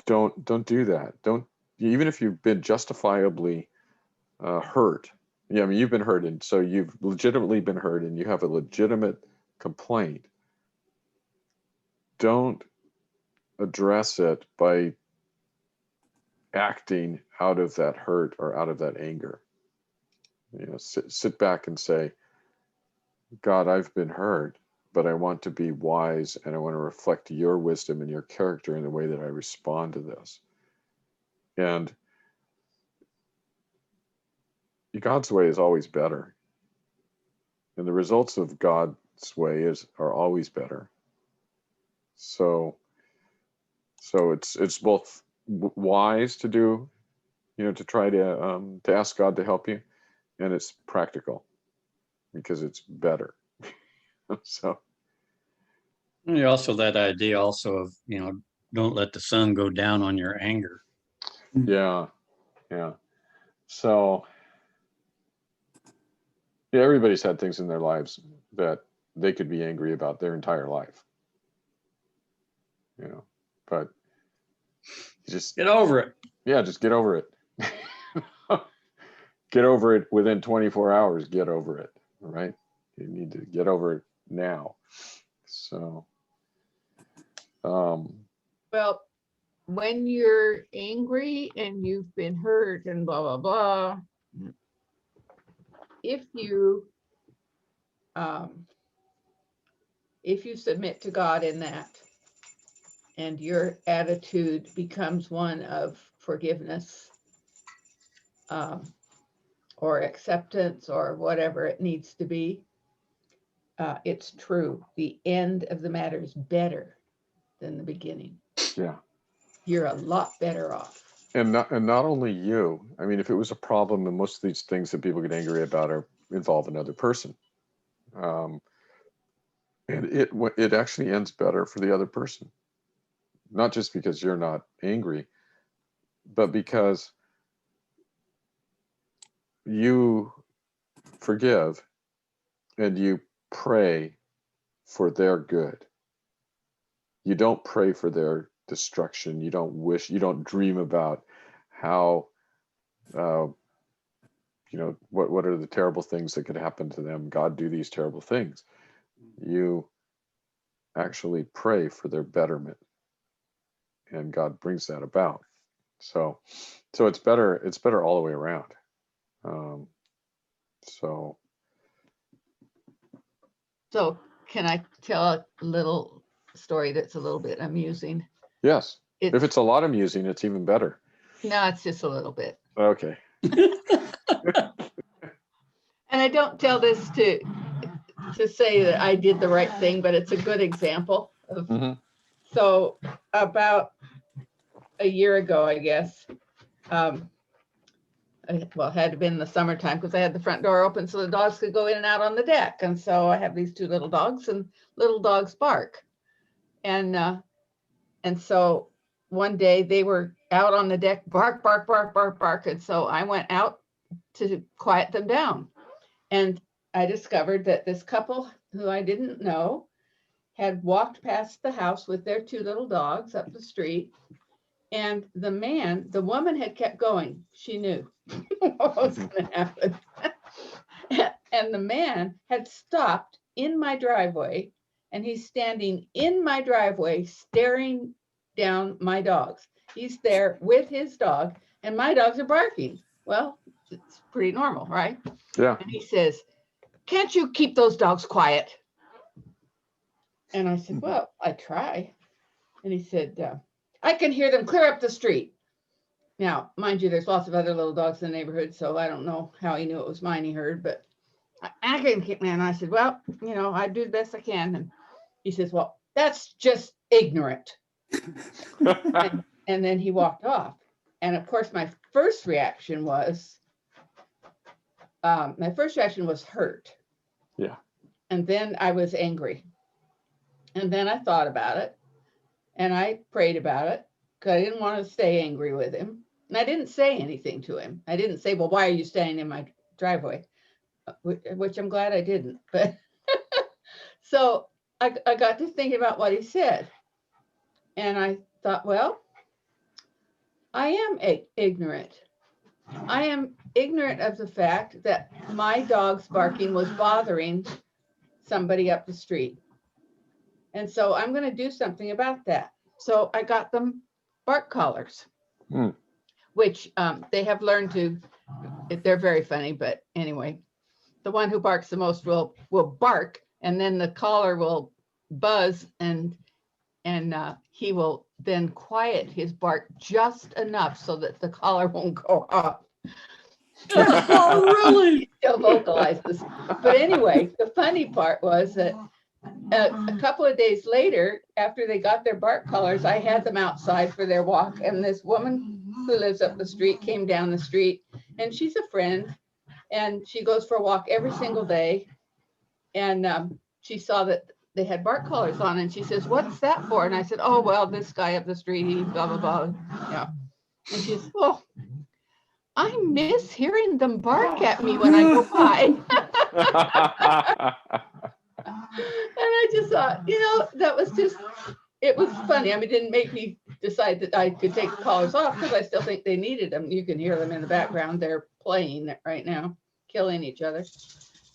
don't do that. Don't, even if you've been justifiably hurt. Yeah, I mean, you've been hurt, and so you've legitimately been hurt, and you have a legitimate complaint. Don't address it by acting out of that hurt or out of that anger. You know, sit back and say, God, I've been hurt, but I want to be wise, and I want to reflect your wisdom and your character in the way that I respond to this. And God's way is always better, and the results of God's way are always better. So it's both wise to do, you know, to try to ask God to help you, and it's practical because it's better. So. And also that idea also of, you know, don't let the sun go down on your anger. Yeah. So, yeah, everybody's had things in their lives that they could be angry about their entire life. You know, but you just get over it. Yeah, just get over it. Get over it within 24 hours. Get over it. All right. You need to get over it now. So, Well, when you're angry and you've been hurt and blah, blah, blah, if you submit to God in that, and your attitude becomes one of forgiveness, or acceptance, or whatever it needs to be, it's true. The end of the matter is better than the beginning. yeah. You're a lot better off. And not only you. I mean, if it was a problem, and most of these things that people get angry about involve another person, and it actually ends better for the other person. Not just because you're not angry, but because you forgive and you pray for their good. You don't pray for their destruction. You don't dream about how, you know, what are the terrible things that could happen to them. God, do these terrible things. You actually pray for their betterment, and God brings that about. So it's better all the way around. So can I tell a little story that's a little bit amusing? Yes. If it's a lot amusing, it's even better. No, it's just a little bit. Okay. And I don't tell this to say that I did the right thing, but it's a good example of. Mm-hmm. So about a year ago, I guess, well, it had been the summertime because I had the front door open so the dogs could go in and out on the deck. And so I have these two little dogs, and little dogs bark. And so one day they were out on the deck, bark, bark, bark, bark, bark. And so I went out to quiet them down. And I discovered that this couple who I didn't know had walked past the house with their two little dogs up the street. And the woman had kept going. She knew what was going to happen. And the man had stopped in my driveway, and he's standing in my driveway staring down my dogs. He's there with his dog, and my dogs are barking. Well, it's pretty normal, right? Yeah. And he says, "Can't you keep those dogs quiet?" And I said, "Well, I try." And he said, "I can hear them clear up the street." Now, mind you, there's lots of other little dogs in the neighborhood, so I don't know how he knew it was mine he heard, but I can keep, and I said, well, I do the best I can. And he says, well, that's just ignorant. And then he walked off. And of course, my first reaction was hurt. Yeah. And then I was angry. And then I thought about it and I prayed about it because I didn't want to stay angry with him. And I didn't say anything to him. I didn't say, well, why are you staying in my driveway? Which I'm glad I didn't. But so I got to thinking about what he said. And I thought, well, I am ignorant. I am ignorant of the fact that my dog's barking was bothering somebody up the street. And so I'm going to do something about that. So I got them bark collars, which they have learned to, they're very funny, but anyway, the one who barks the most will bark, and then the collar will buzz, and he will then quiet his bark just enough so that the collar won't go up. Oh, really? He still vocalizes. But anyway, the funny part was that a couple of days later, after they got their bark collars, I had them outside for their walk, and this woman who lives up the street came down the street, and she's a friend, and she goes for a walk every single day, and she saw that they had bark collars on, and she says, what's that for? And I said, oh, well, this guy up the street, he blah, blah, blah. Yeah. And she says, well, I miss hearing them bark at me when I go by. And I just thought, that was just, it was funny. I mean, it didn't make me decide that I could take the collars off because I still think they needed them. You can hear them in the background. They're playing right now, killing each other.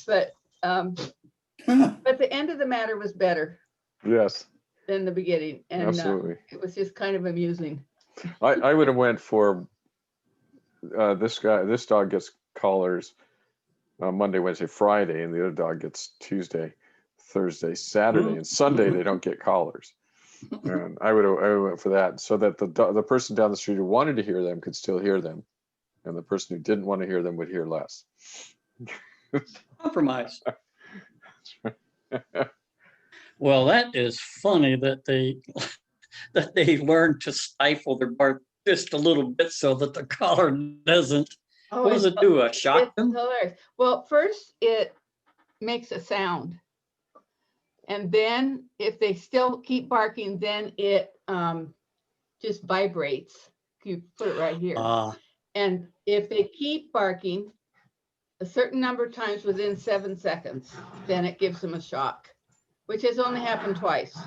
But the end of the matter was better. Yes. Than the beginning. And absolutely. It was just kind of amusing. I would have went for this dog gets collars Monday, Wednesday, Friday, and the other dog gets Tuesday, Thursday, Saturday, and Sunday they don't get collars. And I would have went for that so that the person down the street who wanted to hear them could still hear them, and the person who didn't want to hear them would hear less. Compromise. Well, that is funny that they learned to stifle their bark just a little bit so that the collar doesn't. Oh, what does it do? Shock them? Hilarious. Well, first it makes a sound, and then if they still keep barking, then it just vibrates. You put it right here. And if they keep barking a certain number of times within 7 seconds, then it gives them a shock, which has only happened twice.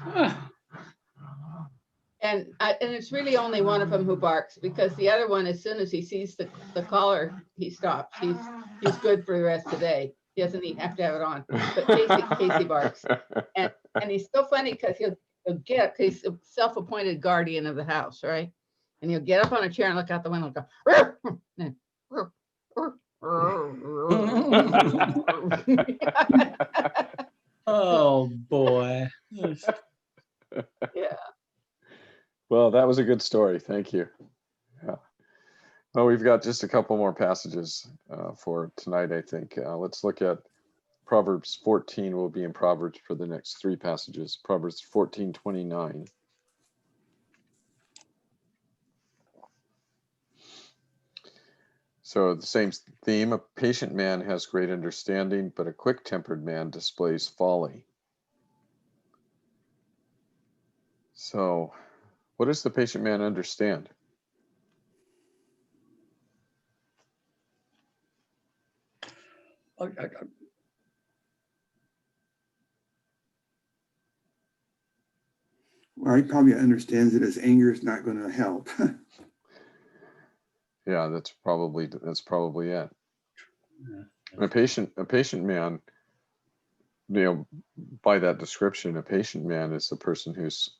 And it's really only one of them who barks, because the other one, as soon as he sees the collar, he stops. He's good for the rest of the day. He doesn't even have to have it on. But Casey barks, and he's so funny because he'll get up. He's a self-appointed guardian of the house, right? And he'll get up on a chair and look out the window and go. Oh boy. Yeah. Well, that was a good story. Thank you. Yeah. Well, we've got just a couple more passages for tonight, I think. Let's look at Proverbs 14. We'll be in Proverbs for the next 3 passages. Proverbs 14:29. So the same theme: a patient man has great understanding, but a quick-tempered man displays folly. So what does the patient man understand? Well, he probably understands that his anger is not going to help. Yeah, that's probably it. A patient man, by that description, a patient man is the person who's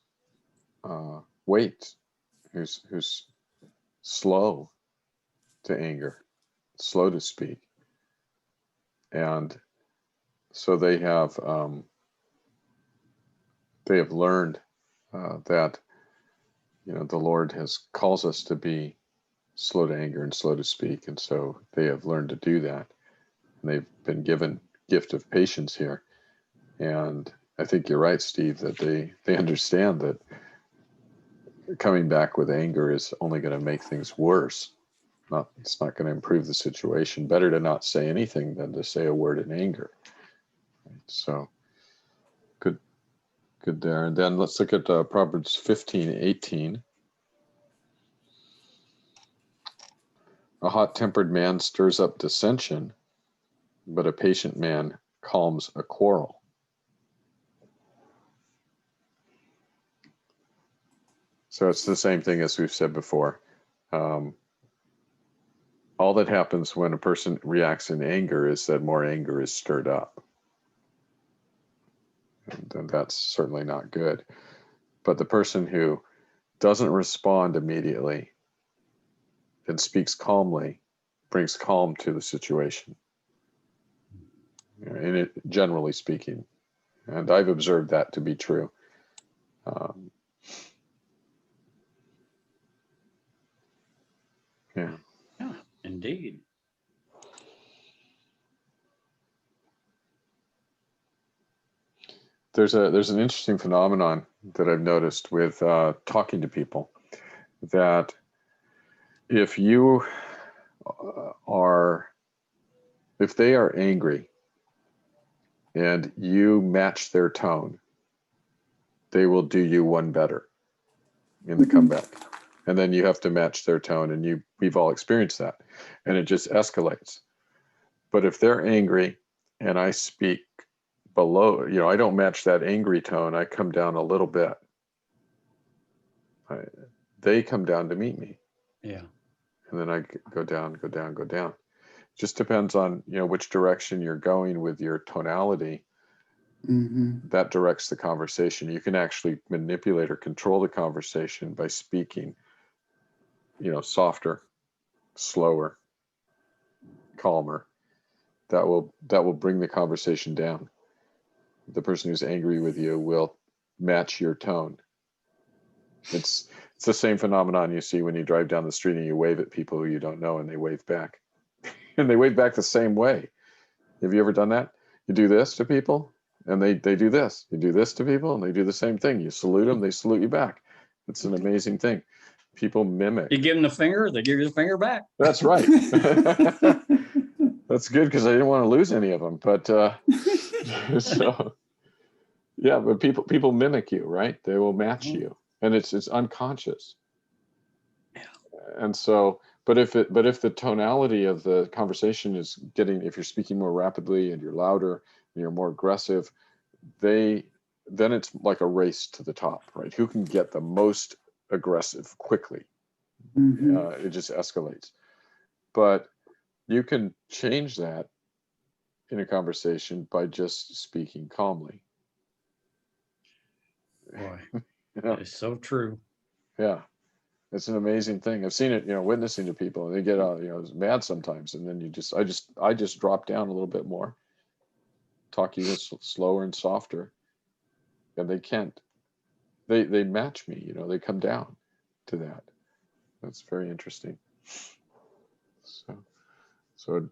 who's slow to anger, slow to speak, and so they have learned that the Lord calls us to be slow to anger and slow to speak, and so they have learned to do that, and they've been given gift of patience here. And I think you're right, Steve, that they understand that coming back with anger is only going to make things worse. It's not going to improve the situation. Better to not say anything than to say a word in anger. So good there. And then let's look at Proverbs 15:18. A hot-tempered man stirs up dissension, but a patient man calms a quarrel. So it's the same thing as we've said before. All that happens when a person reacts in anger is that more anger is stirred up. And that's certainly not good. But the person who doesn't respond immediately and speaks calmly brings calm to the situation. In it, generally speaking. And I've observed that to be true. Yeah. Yeah, indeed. There's an interesting phenomenon that I've noticed with talking to people, that if they are angry and you match their tone, they will do you one better in the comeback. And then you have to match their tone, and we've all experienced that, and it just escalates. But if they're angry and I speak below, I don't match that angry tone, I come down a little bit. They come down to meet me. Yeah. And then I go down. Just depends on, which direction you're going with your tonality. Mm-hmm. That directs the conversation. You can actually manipulate or control the conversation by speaking, softer, slower, calmer. That will bring the conversation down. The person who's angry with you will match your tone. It's the same phenomenon you see when you drive down the street and you wave at people who you don't know, and they wave back. And they wave back the same way. Have you ever done that? You do this to people and they do this. You do this to people and they do the same thing. You salute them, they salute you back. It's an amazing thing. People mimic. You give them the finger, they give you the finger back. That's right. That's good, because I didn't want to lose any of them. But so yeah, but people mimic you, right? They will match you, and it's unconscious. Yeah. And so, but if the tonality of the conversation is if you're speaking more rapidly and you're louder and you're more aggressive, then it's like a race to the top, right? Who can get the most aggressive quickly? Mm-hmm. It just escalates. But you can change that in a conversation by just speaking calmly. Boy, it's so true. Yeah. It's an amazing thing. I've seen it, witnessing to people, and they get mad sometimes, and then I just drop down a little bit more, talk even slower and softer, and they can't. They match me, they come down to that. That's very interesting. So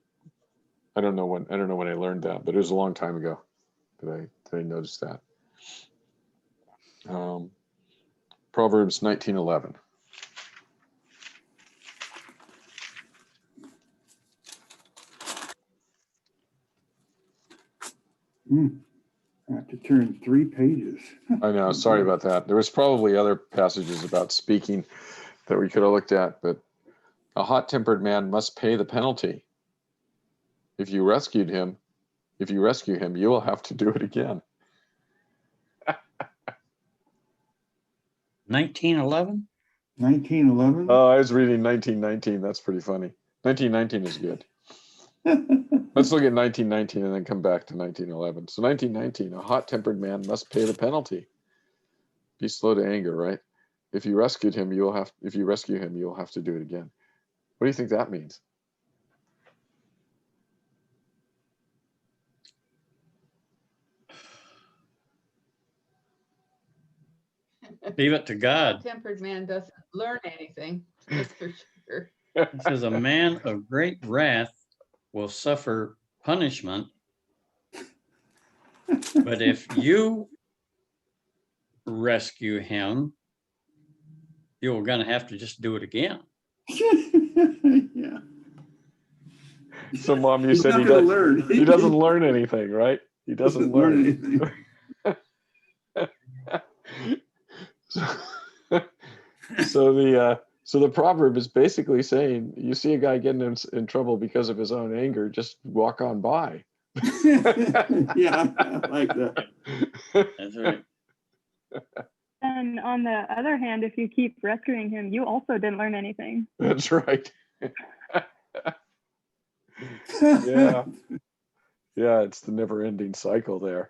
I don't know when I learned that, but it was a long time ago that I noticed that. Proverbs 19:11. I have to turn 3 pages. I know, sorry about that. There was probably other passages about speaking that we could have looked at, but a hot-tempered man must pay the penalty. If you rescue him, you will have to do it again. 1911? 1911? Oh, I was reading 1919. That's pretty funny. 1919 is good. Let's look at 1919 and then come back to 1911. So 1919, a hot-tempered man must pay the penalty. Be slow to anger, right? If you rescue him, you will have to do it again. What do you think that means? Leave it to God. Tempered man doesn't learn anything, that's for sure. It says a man of great wrath will suffer punishment, But if you rescue him, you're going to have to just do it again. Yeah. So, Mom, you He's said not gonna learn. he doesn't learn anything, right? He doesn't learn. anything. So the proverb is basically saying, you see a guy getting in trouble because of his own anger, just walk on by. Yeah, I like that. That's right. And on the other hand, if you keep rescuing him, you also didn't learn anything. That's right. Yeah. Yeah, it's the never-ending cycle there.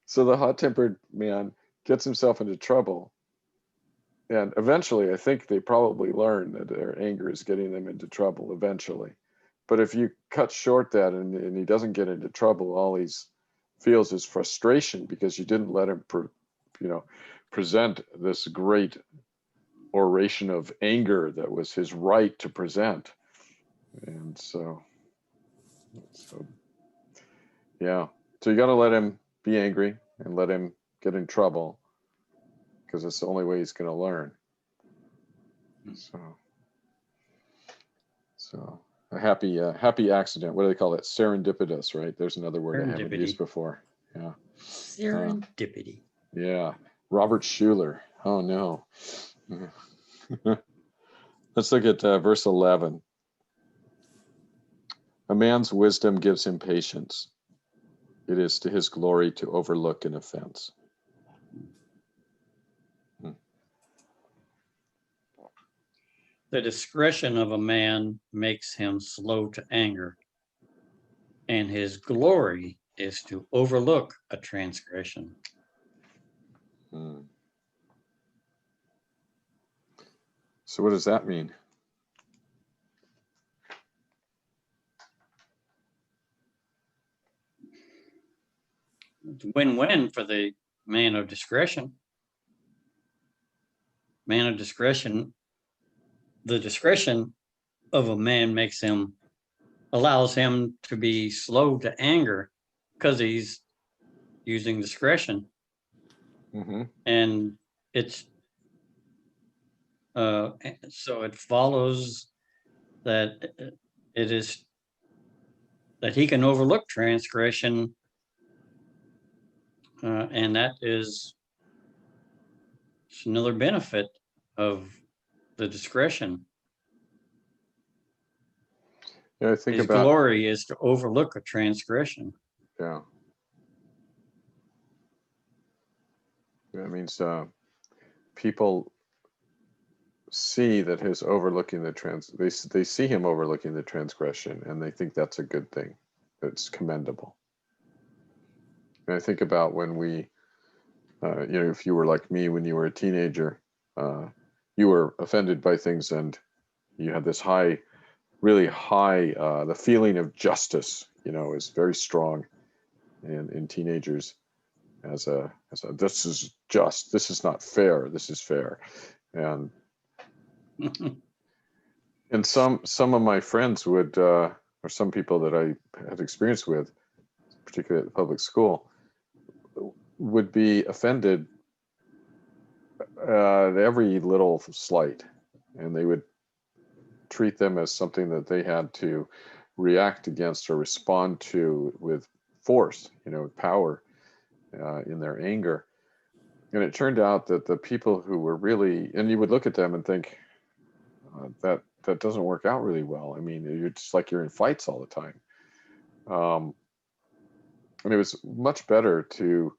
So the hot-tempered man gets himself into trouble. And eventually, I think they probably learn that their anger is getting them into trouble eventually. But if you cut short that and he doesn't get into trouble, all he feels is frustration because you didn't let him, present this great oration of anger that was his right to present. And so yeah. So you got to let him be angry and let him get in trouble because it's the only way he's going to learn. So a happy accident. What do they call it? Serendipitous, right? There's another word I haven't used before. Yeah. Serendipity. Yeah. Robert Schuller. Oh no. Let's look at verse 11. A man's wisdom gives him patience. It is to his glory to overlook an offense. The discretion of a man makes him slow to anger, and his glory is to overlook a transgression. So what does that mean? It's win-win for the man of discretion. Man of discretion, the discretion of a man allows him to be slow to anger because he's using discretion. And it's so it follows that it is that he can overlook transgression, and that is another benefit of the discretion. Yeah, I think His about glory is to overlook a transgression. Yeah. That means people see that his overlooking they see him overlooking the transgression, and they think that's a good thing. It's commendable. And I think about when we, if you were like me when you were a teenager, you were offended by things, and you had this really high, the feeling of justice, is very strong in teenagers. As a this is just, this is not fair, this is fair. And some of my friends would or some people that I had experience with, particularly at the public school, would be offended at every little slight, and they would treat them as something that they had to react against or respond to with force, with power, in their anger. And it turned out that the people who were really, and you would look at them and think, that doesn't work out really well. I mean, you're just like you're in fights all the time. And it was much better to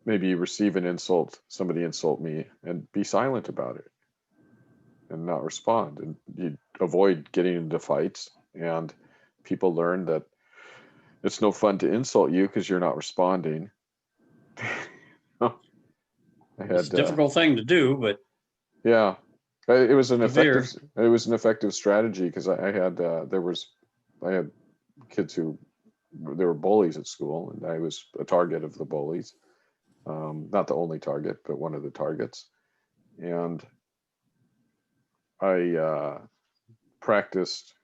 maybe receive an insult, somebody insult me, and be silent about it and not respond. And you avoid getting into fights, and people learn that it's no fun to insult you because you're not responding. It's a difficult thing to do, but yeah, it was an effective strategy, because I had kids who, there were bullies at school, and I was a target of the bullies. Not the only target, but one of the targets. And I practiced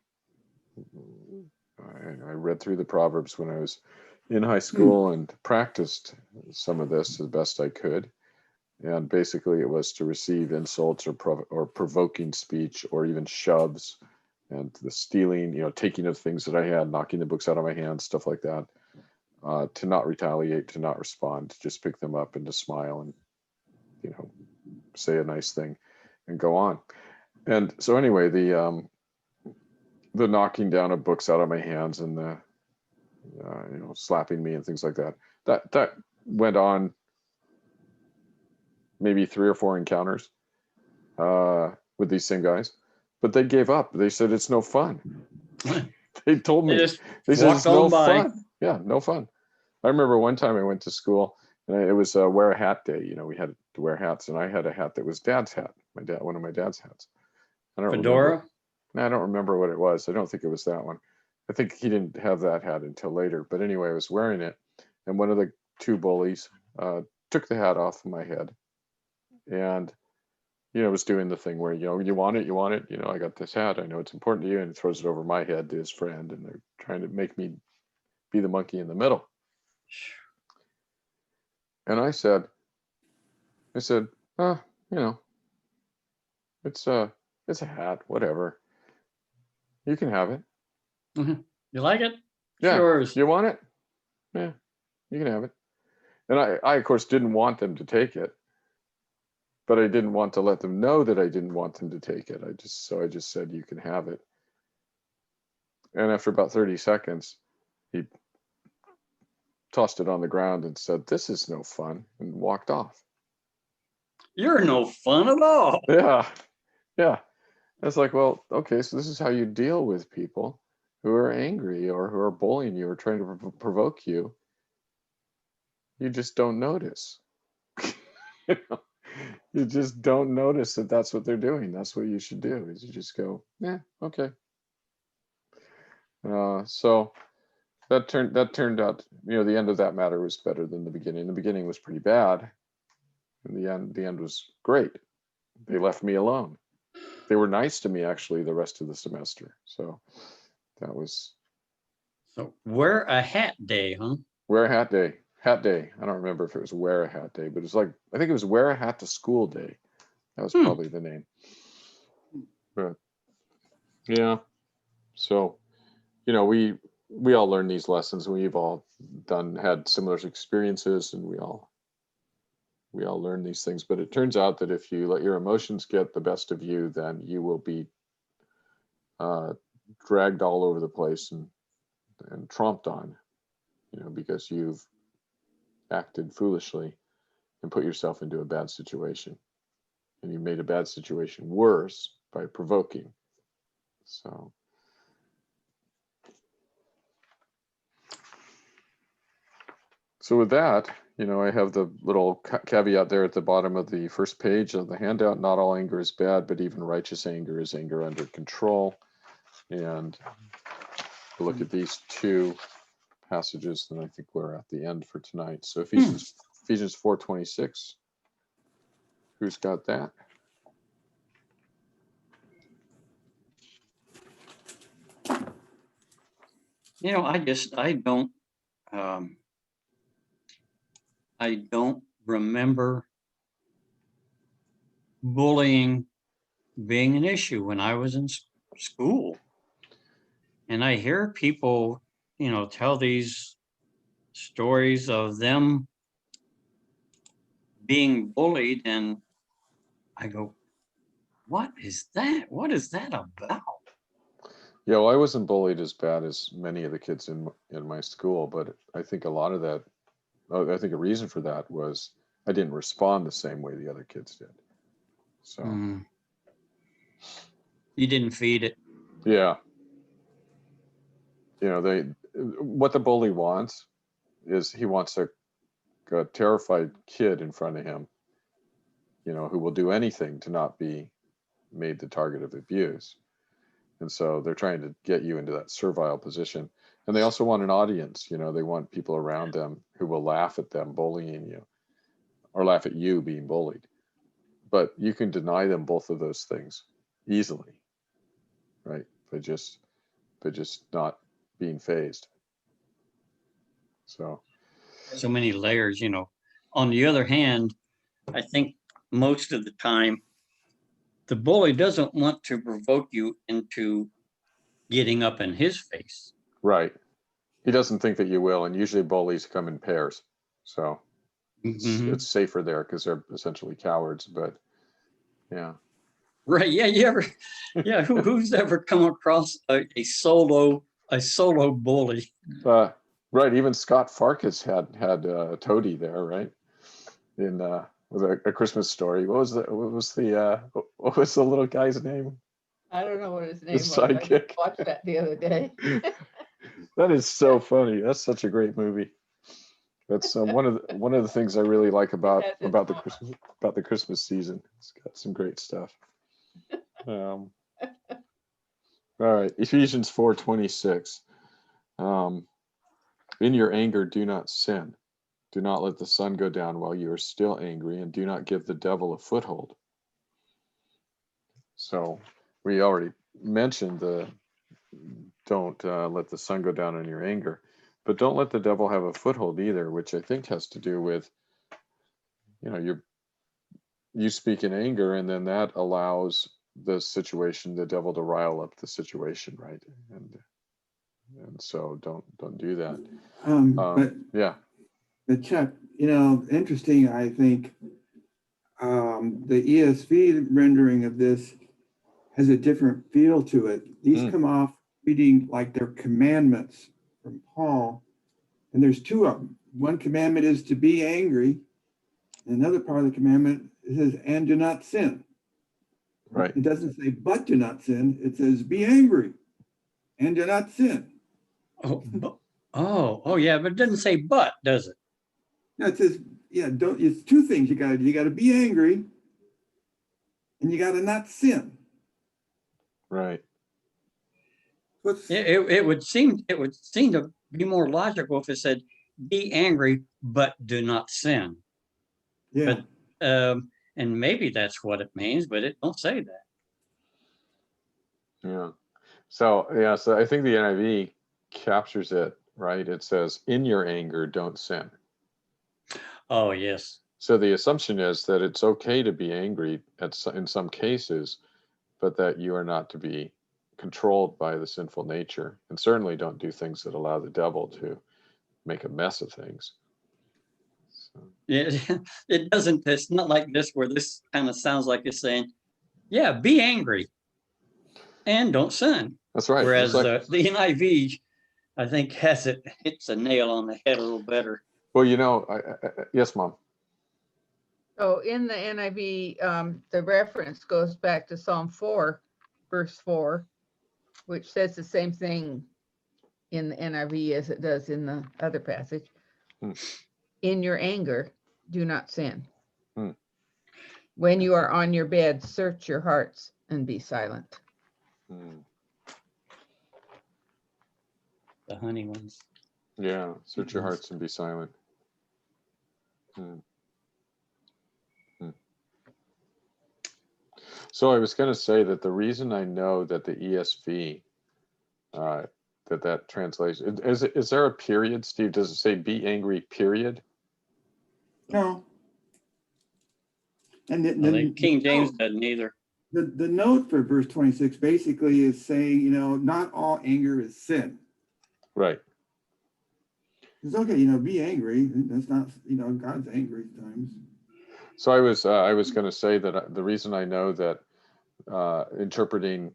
I read through the Proverbs when I was in high school and practiced some of this as best I could. And basically it was to receive insults or provoking speech or even shoves and the stealing, taking of things that I had, knocking the books out of my hands, stuff like that, to not retaliate, to not respond, to just pick them up and to smile and, say a nice thing and go on. And so anyway, the knocking down of books out of my hands and the, slapping me and things like that went on maybe 3 or 4 encounters with these same guys, but they gave up. They said it's no fun. They told me, they said it's no fun. Yeah, no fun. I remember one time I went to school and it was wear a hat day. We had to wear hats, and I had a hat that was Dad's hat. One of my dad's hats. I don't Fedora? remember. I don't remember what it was. I don't think it was that one. I think he didn't have that hat until later. But anyway, I was wearing it, and one of the 2 bullies took the hat off of my head, and was doing the thing where you want it. I got this hat. I know it's important to you, and he throws it over my head to his friend, and they're trying to make me be the monkey in the middle. And I said, it's a hat, whatever. You can have it. You like it? Yeah. Yours. You want it? Yeah, you can have it. And I of course didn't want them to take it, but I didn't want to let them know that I didn't want them to take it. I just said, you can have it. And after about 30 seconds, he tossed it on the ground and said, "This is no fun," and walked off. You're no fun at all. Yeah. It's like, well, okay, so this is how you deal with people who are angry or who are bullying you or trying to provoke you. You just don't notice. You just don't notice that that's what they're doing. That's what you should do, is you just go, yeah, okay. So that turned out, the end of that matter was better than the beginning. The beginning was pretty bad. And the end was great. They left me alone. They were nice to me actually the rest of the semester. So that was. So wear a hat day, huh? Wear a hat day. Hat day. I don't remember if it was wear a hat day, but it's like, I think it was wear a hat to school day. That was probably the name. But yeah. So, we all learn these lessons. We've all had similar experiences, and we all learn these things. But it turns out that if you let your emotions get the best of you, then you will be dragged all over the place and tromped on, because you've acted foolishly and put yourself into a bad situation, and you made a bad situation worse by provoking. So with that, I have the little caveat there at the bottom of the first page of the handout. Not all anger is bad, but even righteous anger is anger under control. And we'll look at these 2 passages, then I think we're at the end for tonight. So Ephesians 4:26. Who's got that? I don't remember bullying being an issue when I was in school. And I hear people, tell these stories of them being bullied, and I go, what is that? What is that about? Yeah, well, I wasn't bullied as bad as many of the kids in my school, but I think a lot of that, I think a reason for that was I didn't respond the same way the other kids did. So you didn't feed it. Yeah. What the bully wants is he wants a terrified kid in front of him, who will do anything to not be made the target of abuse. And so they're trying to get you into that servile position. And they also want an audience, they want people around them who will laugh at them bullying you or laugh at you being bullied. But you can deny them both of those things easily, right? By just but just not being fazed. So So many layers, On the other hand, I think most of the time, the bully doesn't want to provoke you into getting up in his face. right, he doesn't think that you will, and usually bullies come in pairs, so Mhm. it's safer there because they're essentially cowards. But yeah, Right? Yeah. Who's ever come across a solo bully? right. Even Scott Farkas had Toady there, right? In with a Christmas Story. What was the little guy's name? I don't know what his name His was. I sidekick. just watched that the other day. That is so funny. That's such a great movie. That's one of the things I really like about the Christmas season. It's got some great stuff. All right, Ephesians 4:26. In your anger, do not sin. Do not let the sun go down while you are still angry, and do not give the devil a foothold. So we already mentioned don't let the sun go down in your anger, but don't let the devil have a foothold either, which I think has to do with, you speak in anger, and then that allows the devil to rile up the situation, right? And so don't do that. Yeah. But Chuck, interesting, I think the ESV rendering of this has a different feel to it. These come off reading like they're commandments from Paul, and there's two of them. One commandment is to be angry. Another part of the commandment says, and do not sin. Right. It doesn't say, but do not sin. It says, be angry and do not sin. Oh, yeah, but it doesn't say but, does it? No, it says, it's two things you got to be angry and you got to not sin. Right. It would seem to be more logical if it said, be angry, but do not sin. Yeah. But, and maybe that's what it means, but it don't say that. Yeah. So I think the NIV captures it, right? It says, in your anger, don't sin. Oh, yes. So the assumption is that it's okay to be angry in some cases, but that you are not to be controlled by the sinful nature, and certainly don't do things that allow the devil to make a mess of things. So. It doesn't, it's not like this where this kind of sounds like it's saying, yeah, be angry and don't sin. That's right. Whereas the NIV, I think, hits a nail on the head a little better. Well, yes, Mom. So in the NIV, the reference goes back to Psalm 4, verse 4, which says the same thing in the NIV as it does in the other passage. In your anger, do not sin. When you are on your bed, search your hearts and be silent. The honey ones. Yeah, search your hearts and be silent. So I was going to say that the reason I know that the ESV, that translation, is there a period, Steve? Does it say be angry, period? No. And then King James doesn't either. The note for verse 26 basically is saying, not all anger is sin. Right. It's okay, be angry. That's not, God's angry at times. So I was going to say that the reason I know that interpreting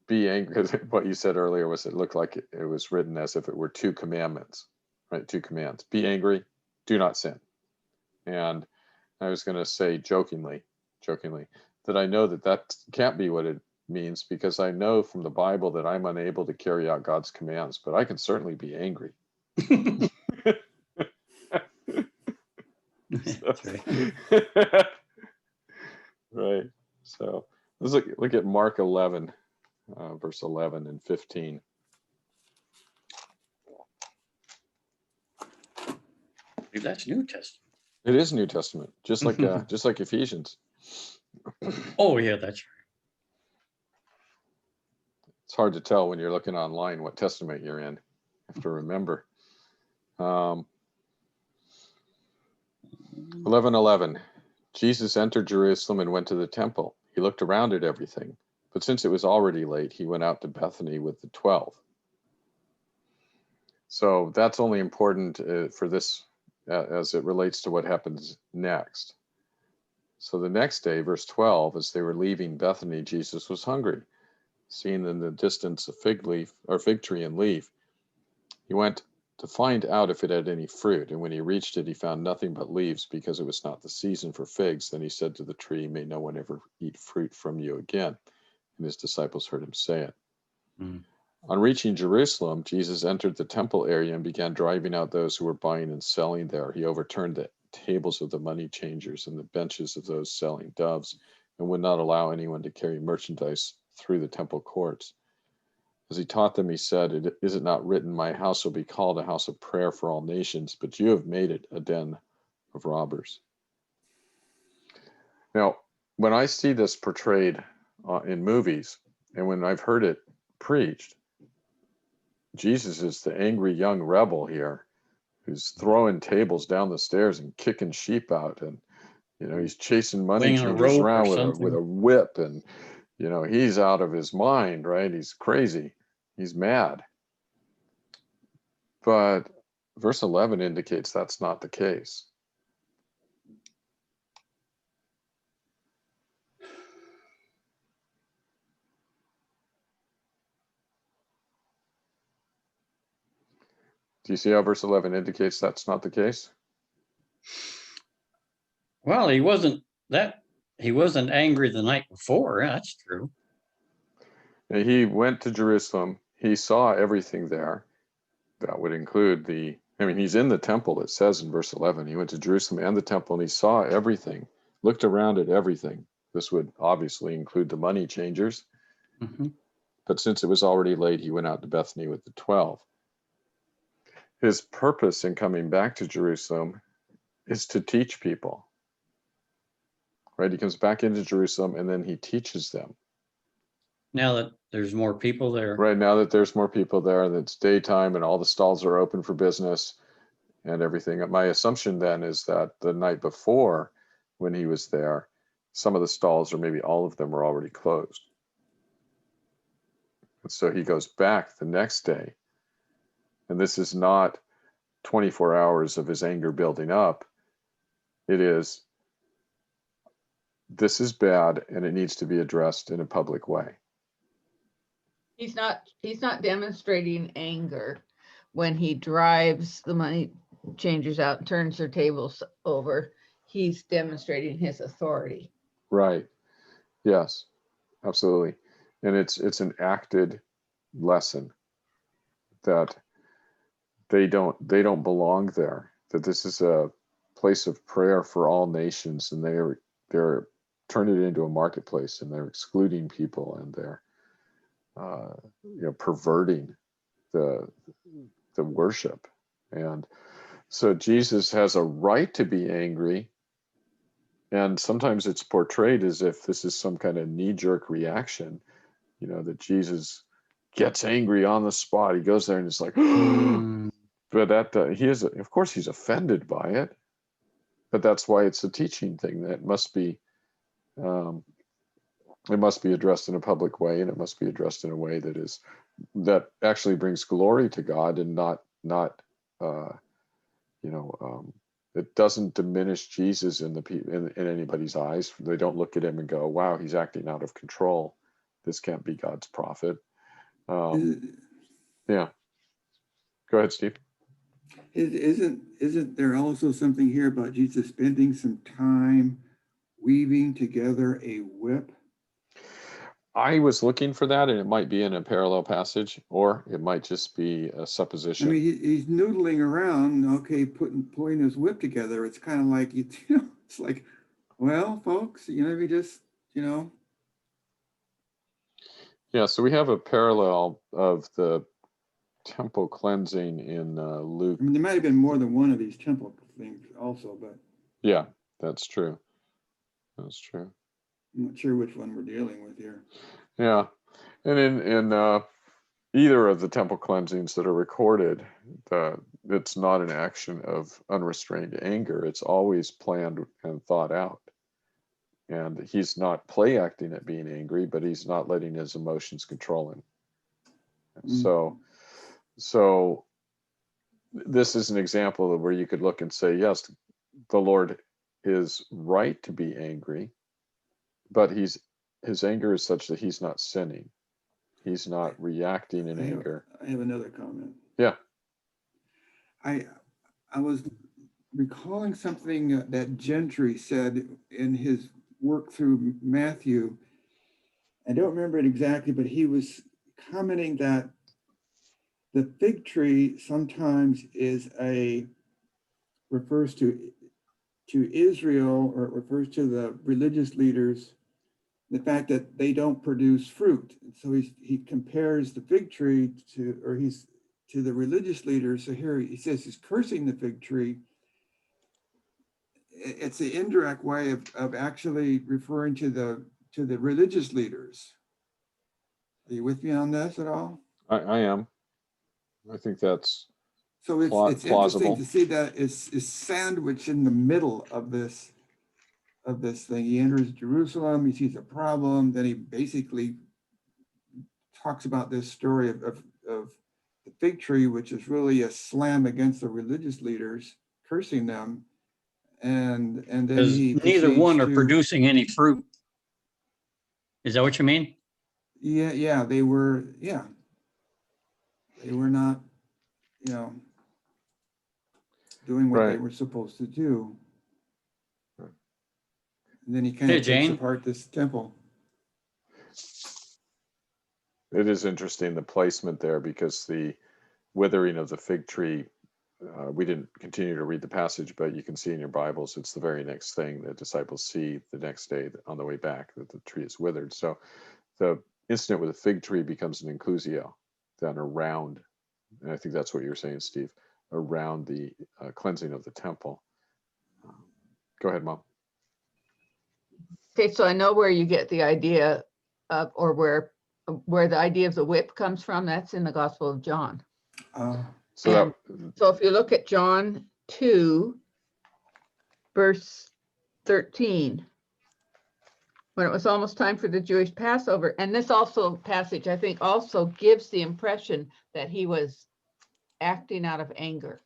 be angry, because what you said earlier was it looked like it was written as if it were two commandments, right? Two commands: be angry, do not sin. And I was going to say jokingly, that I know that can't be what it means, because I know from the Bible that I'm unable to carry out God's commands, but I can certainly be angry. That's right. Right. So let's look at Mark 11, verse 11 and 15. That's New Testament. It is New Testament, just like Ephesians. Oh yeah, that's right. It's hard to tell when you're looking online what testament you're in. You have to remember. 11:11. Jesus entered Jerusalem and went to the temple. He looked around at everything, but since it was already late, he went out to Bethany with the 12. So that's only important for this as it relates to what happens next. So the next day, verse 12, as they were leaving Bethany, Jesus was hungry. Seeing in the distance a fig tree and leaf, he went to find out if it had any fruit. And when he reached it, he found nothing but leaves, because it was not the season for figs. Then he said to the tree, "May no one ever eat fruit from you again." And his disciples heard him say it. Mm. On reaching Jerusalem, Jesus entered the temple area and began driving out those who were buying and selling there. He overturned the tables of the money changers and the benches of those selling doves, and would not allow anyone to carry merchandise through the temple courts. As he taught them, he said, "Is it not written, 'My house will be called a house of prayer for all nations,' but you have made it a den of robbers." Now, when I see this portrayed in movies, and when I've heard it preached, Jesus is the angry young rebel here who's throwing tables down the stairs and kicking sheep out, and he's chasing money Swinging a changers rope or around with something. a whip, and he's out of his mind, right? He's crazy. He's mad. But verse 11 indicates that's not the case. Do you see how verse 11 indicates that's not the case? Well, he wasn't angry the night before. That's true. He went to Jerusalem. He saw everything there. That would include he's in the temple. It says in verse 11, he went to Jerusalem and the temple, and he saw everything, looked around at everything. This would obviously include the money changers. Mm-hmm. But since it was already late, he went out to Bethany with the 12. His purpose in coming back to Jerusalem is to teach people. Right? He comes back into Jerusalem and then he teaches them. Now that there's more people there. Right, now that there's more people there and it's daytime and all the stalls are open for business and everything. My assumption then is that the night before, when he was there, some of the stalls, or maybe all of them, were already closed. And so he goes back the next day. And this is not 24 hours of his anger building up. It is, this is bad and it needs to be addressed in a public way. He's not demonstrating anger when he drives the money changers out and turns their tables over. He's demonstrating his authority. Right. Yes, absolutely. And it's an acted lesson that they don't belong there, that this is a place of prayer for all nations, and they're turning it into a marketplace, and they're excluding people, and they're perverting the worship. And so Jesus has a right to be angry, and sometimes it's portrayed as if this is some kind of knee-jerk reaction, that Jesus gets angry on the spot. He goes there and it's like, but of course he's offended by it, but that's why it's a teaching thing that must be it must be addressed in a public way, and it must be addressed in a way that actually brings glory to God, and not it doesn't diminish Jesus in anybody's eyes. They don't look at him and go, "Wow, he's acting out of control. This can't be God's prophet." Yeah. Go ahead, Steve. Isn't there also something here about Jesus spending some time weaving together a whip? I was looking for that, and it might be in a parallel passage, or it might just be a supposition. I mean, he's noodling around, okay, pulling his whip together. It's kind of like, it's like, well, folks, maybe just, Yeah, so we have a parallel of the temple cleansing in Luke. I mean, there might have been more than one of these temple things also, but yeah, that's true. That's true. I'm not sure which one we're dealing with here. Yeah. And in either of the temple cleansings that are recorded, it's not an action of unrestrained anger. It's always planned and thought out. And he's not play acting at being angry, but he's not letting his emotions control him. So this is an example of where you could look and say, yes, the Lord is right to be angry, but his anger is such that he's not sinning. He's not reacting in anger. I have another comment. Yeah. I was recalling something that Gentry said in his work through Matthew. I don't remember it exactly, but he was commenting that the fig tree sometimes refers to Israel, or it refers to the religious leaders, the fact that they don't produce fruit. So he compares the fig tree to the religious leaders. So here he says he's cursing the fig tree. It's the indirect way of actually referring to the religious leaders. Are you with me on this at all? I am. I think that's So it's plausible. interesting to see that it's sandwiched in the middle of this thing. He enters Jerusalem, he sees a problem, then he basically talks about this story of the fig tree, which is really a slam against the religious leaders, cursing them. And then Because he neither one are proceeds to- producing any fruit. Is that what you mean? Yeah, they were not, doing what they Right. were supposed to do. Right. And then he kind Hey, of takes Jane. apart this temple. It is interesting, the placement there, because the withering of the fig tree, we didn't continue to read the passage, but you can see in your Bibles, it's the very next thing the disciples see the next day on the way back, that the tree is withered. So the incident with the fig tree becomes an inclusio, then around, and I think that's what you're saying, Steve, around the cleansing of the temple. Go ahead, Mom. Okay, so I know where you get the idea of, or where the idea of the whip comes from. That's in the Gospel of John. So So if you look at John 2, verse 13, when it was almost time for the Jewish Passover, and this also passage, I think, also gives the impression that he was acting out of anger.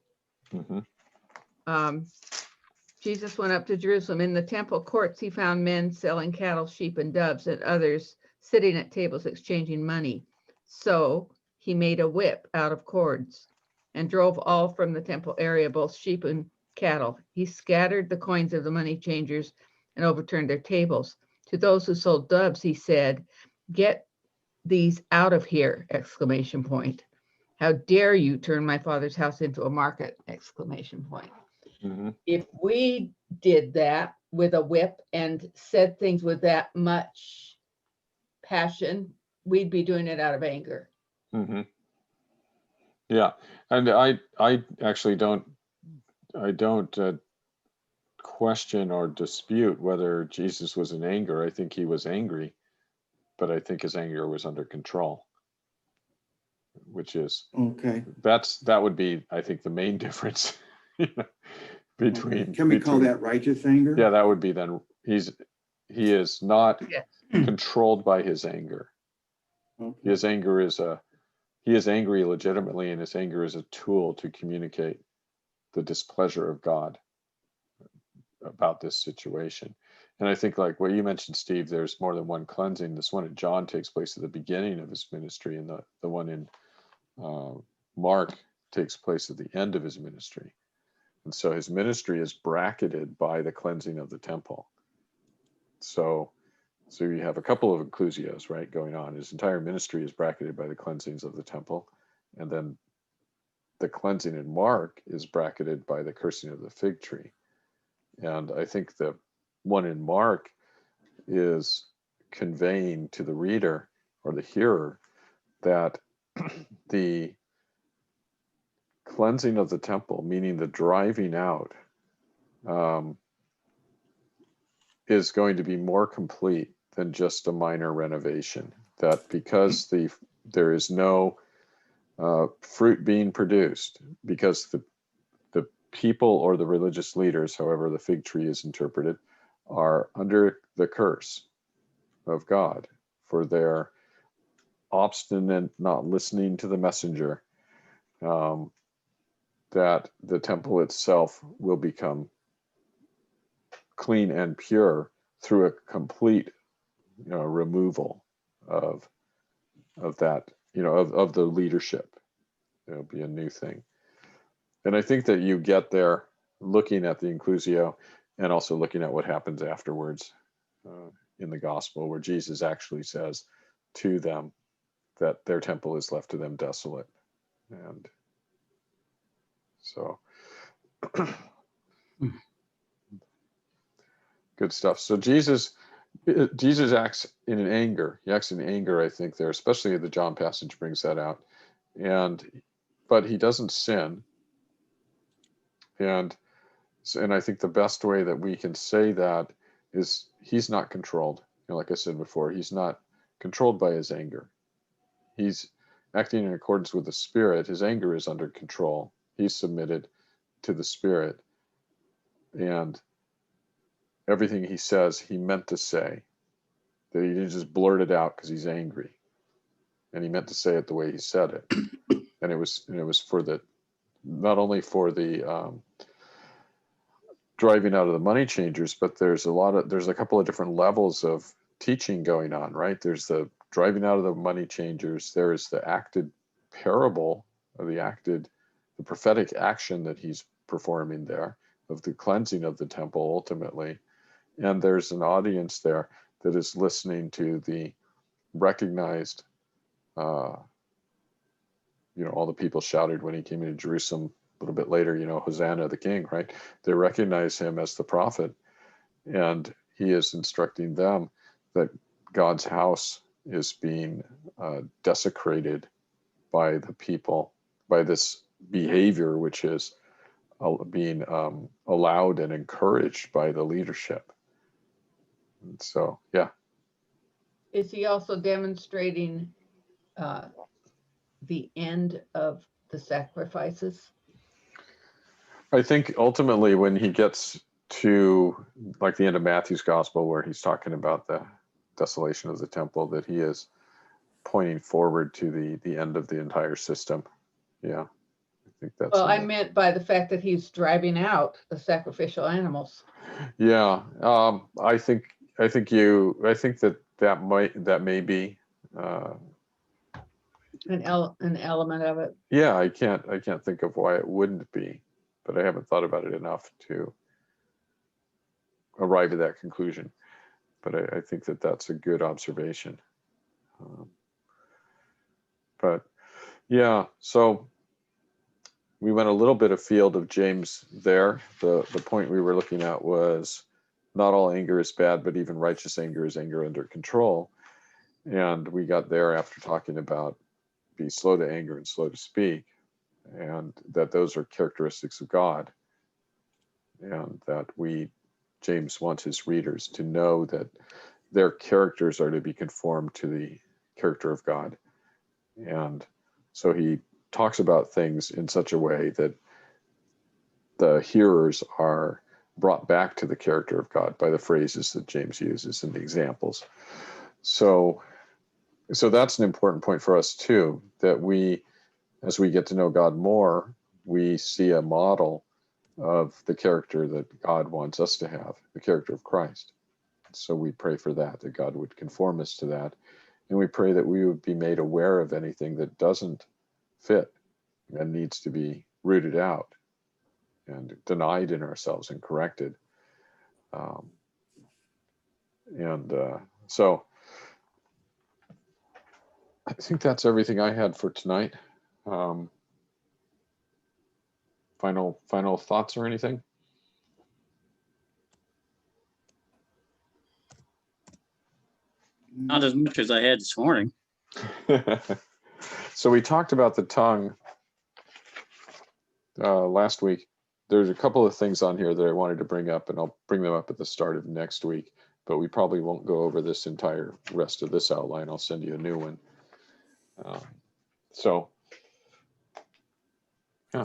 Jesus went up to Jerusalem. In the temple courts, he found men selling cattle, sheep, and doves, and others sitting at tables exchanging money. So he made a whip out of cords and drove all from the temple area, both sheep and cattle. He scattered the coins of the money changers and overturned their tables. To those who sold doves, he said, "Get these out of here!" Exclamation point. "How dare you turn my father's house into a market!" Exclamation point. If we did that with a whip and said things with that much passion, we'd be doing it out of anger. Yeah, and I actually don't question or dispute whether Jesus was in anger. I think he was angry, but I think his anger was under control, which is Okay. that would be, I think, the main difference between. Can we call that righteous anger? Yeah, that would be then he is not Yes. controlled by his anger. Okay. He is angry legitimately, and his anger is a tool to communicate the displeasure of God about this situation. And I think, like what you mentioned, Steve, there's more than one cleansing. This one at John takes place at the beginning of his ministry, and the one in Mark takes place at the end of his ministry. And so his ministry is bracketed by the cleansing of the temple. So you have a couple of inclusios, right, going on. His entire ministry is bracketed by the cleansings of the temple. And then the cleansing in Mark is bracketed by the cursing of the fig tree. And I think the one in Mark is conveying to the reader or the hearer that the cleansing of the temple, meaning the driving out, is going to be more complete than just a minor renovation. that because there is no fruit being produced, because the people or the religious leaders, however the fig tree is interpreted, are under the curse of God for their obstinate not listening to the messenger, that the temple itself will become clean and pure through a complete removal of that, of the leadership. It'll be a new thing. And I think that you get there looking at the inclusio and also looking at what happens afterwards in the gospel, where Jesus actually says to them that their temple is left to them desolate. And so good stuff. So Jesus acts in an anger. He acts in anger, I think, there, especially the John passage brings that out. But he doesn't sin. And I think the best way that we can say that is he's not controlled. Like I said before, he's not controlled by his anger. He's acting in accordance with the Spirit. His anger is under control. He's submitted to the Spirit. And everything he says, he meant to say. That he didn't just blurt it out because he's angry. And he meant to say it the way he said it. And it was for not only for the driving out of the money changers, but there's a couple of different levels of teaching going on, right? There's the driving out of the money changers. There is the acted parable, or the prophetic action that he's performing there, of the cleansing of the temple ultimately. And there's an audience there that is listening to the recognized, all the people shouted when he came into Jerusalem a little bit later, Hosanna the King, right? They recognize him as the prophet, and he is instructing them that God's house is being desecrated by the people, by this behavior, which is being allowed and encouraged by the leadership. And so, yeah. Is he also demonstrating the end of the sacrifices? I think ultimately when he gets to like the end of Matthew's gospel, where he's talking about the desolation of the temple, that he is pointing forward to the end of the entire system. Yeah, I think that's. Well, I meant by the fact that he's driving out the sacrificial animals. Yeah, I think that may be An element of it. Yeah, I can't think of why it wouldn't be, but I haven't thought about it enough to arrive at that conclusion. But I think that that's a good observation. But yeah, so we went a little bit afield of James there. The point we were looking at was not all anger is bad, but even righteous anger is anger under control. And we got there after talking about be slow to anger and slow to speak, and that those are characteristics of God, and that James wants his readers to know that their characters are to be conformed to the character of God. And so he talks about things in such a way that the hearers are brought back to the character of God by the phrases that James uses and the examples. So that's an important point for us too, that as we get to know God more, we see a model of the character that God wants us to have, the character of Christ. So we pray for that God would conform us to that. And we pray that we would be made aware of anything that doesn't fit and needs to be rooted out and denied in ourselves and corrected. So I think that's everything I had for tonight. Final thoughts or anything? Not as much as I had this morning. So we talked about the tongue last week. There's a couple of things on here that I wanted to bring up, and I'll bring them up at the start of next week. but we probably won't go over this entire rest of this outline. I'll send you a new one. So, yeah.